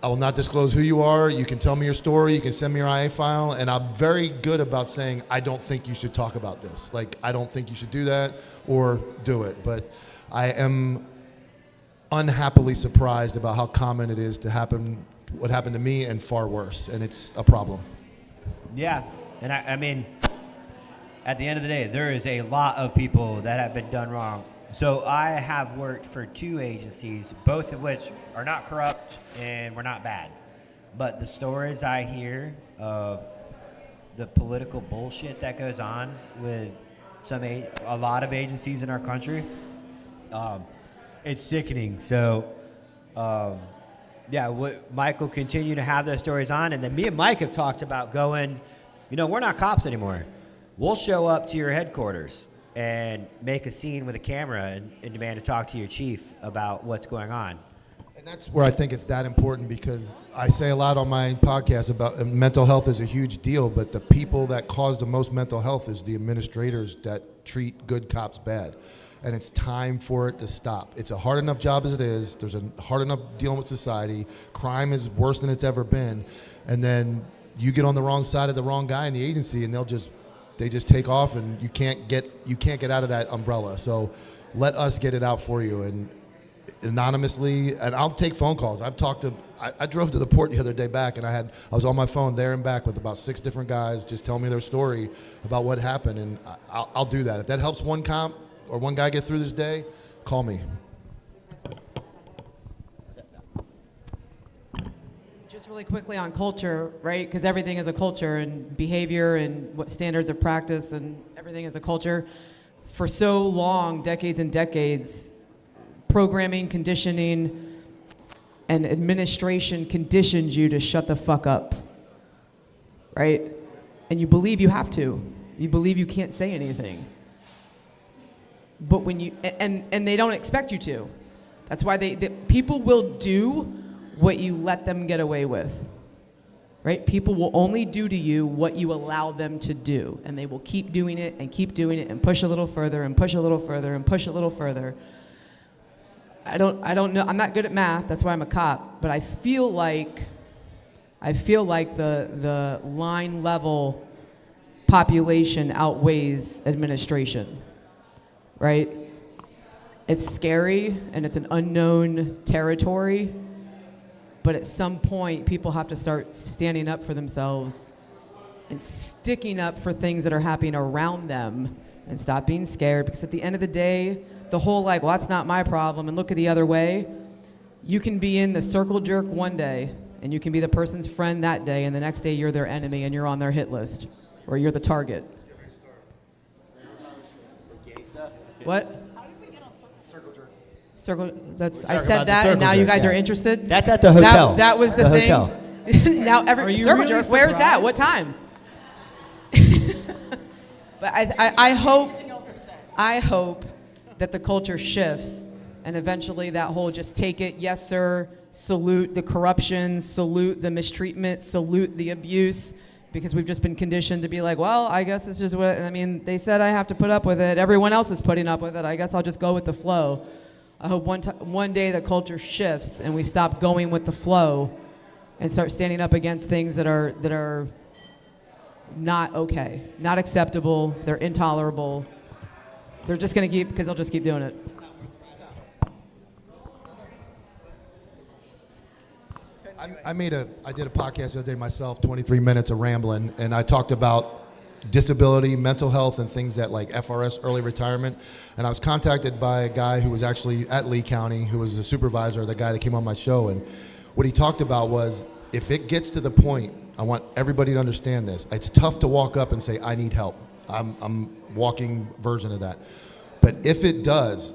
Speaker 10: I will not disclose who you are. You can tell me your story. You can send me your IA file. And I'm very good about saying, I don't think you should talk about this. Like, I don't think you should do that or do it. But I am unhappily surprised about how common it is to happen, what happened to me, and far worse. And it's a problem.
Speaker 3: Yeah. And I mean, at the end of the day, there is a lot of people that have been done wrong. So I have worked for 2 agencies, both of which are not corrupt and were not bad. But the stories I hear of the political bullshit that goes on with a lot of agencies in our country, it's sickening. So, Mike will continue to have those stories on. And then me and Mike have talked about going, we're not cops anymore. We'll show up to your headquarters and make a scene with a camera and demand to talk to your chief about what's going on.
Speaker 10: And that's where I think it's that important, because I say a lot on my podcast about mental health is a huge deal, but the people that cause the most mental health is the administrators that treat good cops bad. And it's time for it to stop. It's a hard enough job as it is. There's a hard enough dealing with society. Crime is worse than it's ever been. And then you get on the wrong side of the wrong guy in the agency, and they just take off, and you can't get out of that umbrella. So let us get it out for you, and anonymously, and I'll take phone calls. I drove to the port the other day back, and I was on my phone there and back with about 6 different guys just telling me their story about what happened, and I'll do that. If that helps one comp or one guy get through this day, call me.
Speaker 5: Just really quickly on culture, right? Because everything is a culture, and behavior and what standards of practice and everything is a culture. For so long, decades and decades, programming, conditioning, and administration conditions you to shut the fuck up, right? And you believe you have to. You believe you can't say anything. But when you, and they don't expect you to. That's why people will do what you let them get away with, right? People will only do to you what you allow them to do, and they will keep doing it and push a little further and push a little further and push a little further. I don't know. I'm not good at math. That's why I'm a cop. But I feel like the line level population outweighs administration, right? It's scary and it's an unknown territory. But at some point, people have to start standing up for themselves and sticking up for things that are happening around them and stop being scared. Because at the end of the day, the whole well, that's not my problem, and look at the other way, you can be in the circle jerk one day, and you can be the person's friend that day, and the next day you're their enemy and you're on their hit list, or you're the target. What? Circle. I said that, and now you guys are interested.
Speaker 3: That's at the hotel.
Speaker 5: That was the thing. Now every circle
Speaker 12: really
Speaker 5: jerk. Where's that? What time? But I hope that the culture shifts, and eventually that whole just take it, yes sir, salute the corruption, salute the mistreatment, salute the abuse, because we've just been conditioned to be like, well, I guess it's just what, they said I have to put up with it. Everyone else is putting up with it. I guess I'll just go with the flow. I hope one day the culture shifts and we stop going with the flow and start standing up against things that are not okay, not acceptable, they're intolerable. They're just going to keep, because they'll just keep doing it.
Speaker 10: I did a podcast the other day myself, 23 minutes of rambling, and I talked about disability, mental health, and things that like FRS, early retirement. And I was contacted by a guy who was actually at Lee County, who was the supervisor, the guy that came on my show. And what he talked about was, if it gets to the point, I want everybody to understand this. It's tough to walk up and say, I need help. I'm walking version of that. But if it does,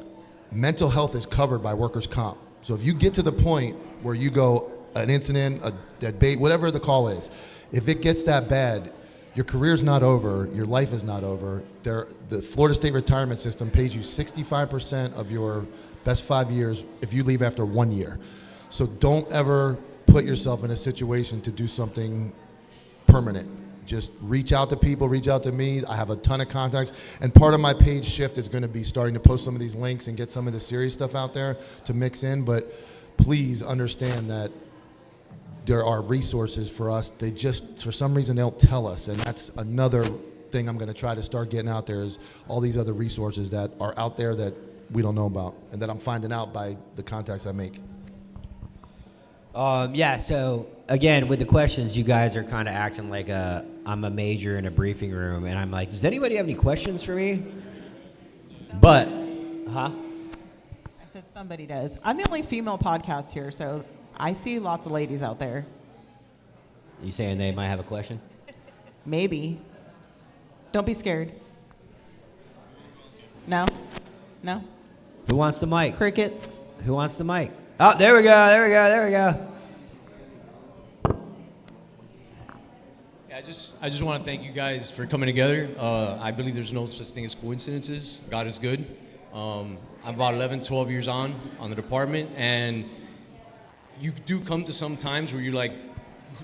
Speaker 10: mental health is covered by workers' comp. So if you get to the point where you go, an incident, a dead bait, whatever the call is, if it gets that bad, your career's not over, your life is not over. The Florida State retirement system pays you 65% of your best 5 years if you leave after 1 year. So don't ever put yourself in a situation to do something permanent. Just reach out to people, reach out to me. I have a ton of contacts. And part of my page shift is going to be starting to post some of these links and get some of the serious stuff out there to mix in. But please understand that there are resources for us. They just, for some reason, they don't tell us. And that's another thing I'm going to try to start getting out there, is all these other resources that are out there that we don't know about and that I'm finding out by the contacts I make.
Speaker 3: Yeah, so again, with the questions, you guys are kind of acting like I'm a major in a briefing room, and I'm like, does anybody have any questions for me? But,
Speaker 7: I said somebody does. I'm the only female podcast here, so I see lots of ladies out there.
Speaker 3: You saying they might have a question?
Speaker 7: Maybe. Don't be scared. No? No?
Speaker 3: Who wants the mic?
Speaker 7: Crickets.
Speaker 3: Who wants the mic? Oh, there we go, there we go, there we go.
Speaker 13: Yeah, I just want to thank you guys for coming together. I believe there's no such thing as coincidences. God is good. I'm about 11, 12 years on the department, and you do come to some times where you're like,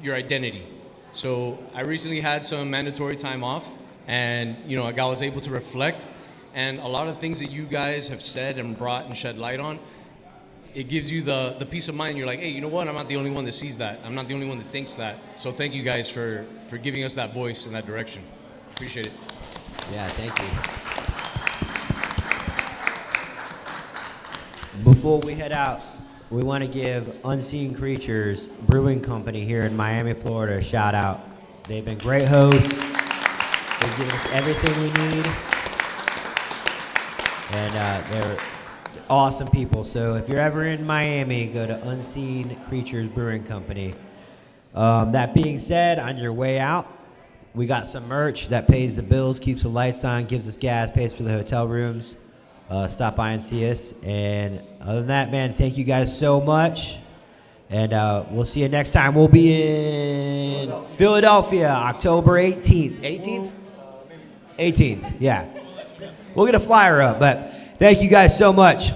Speaker 13: your identity. So I recently had some mandatory time off, and I was able to reflect, and a lot of things that you guys have said and brought and shed light on, it gives you the peace of mind. You're like, hey, you know what? I'm not the only one that sees that. I'm not the only one that thinks that. So thank you guys for giving us that voice in that direction. Appreciate it.
Speaker 3: Yeah, thank you. Before we head out, we want to give Unseen Creatures Brewing Company here in Miami, Florida a shout out. They've been great hosts. They've given us everything we need. And they're awesome people. So if you're ever in Miami, go to Unseen Creatures Brewing Company. That being said, on your way out, we got some merch that pays the bills, keeps the lights on, gives us gas, pays for the hotel rooms. Stop by and see us. And other than that, man, thank you guys so much. And we'll see you next time. We'll be in Philadelphia, October 18th. 18th? 18th, yeah. We'll get a flyer up, but thank you guys so much.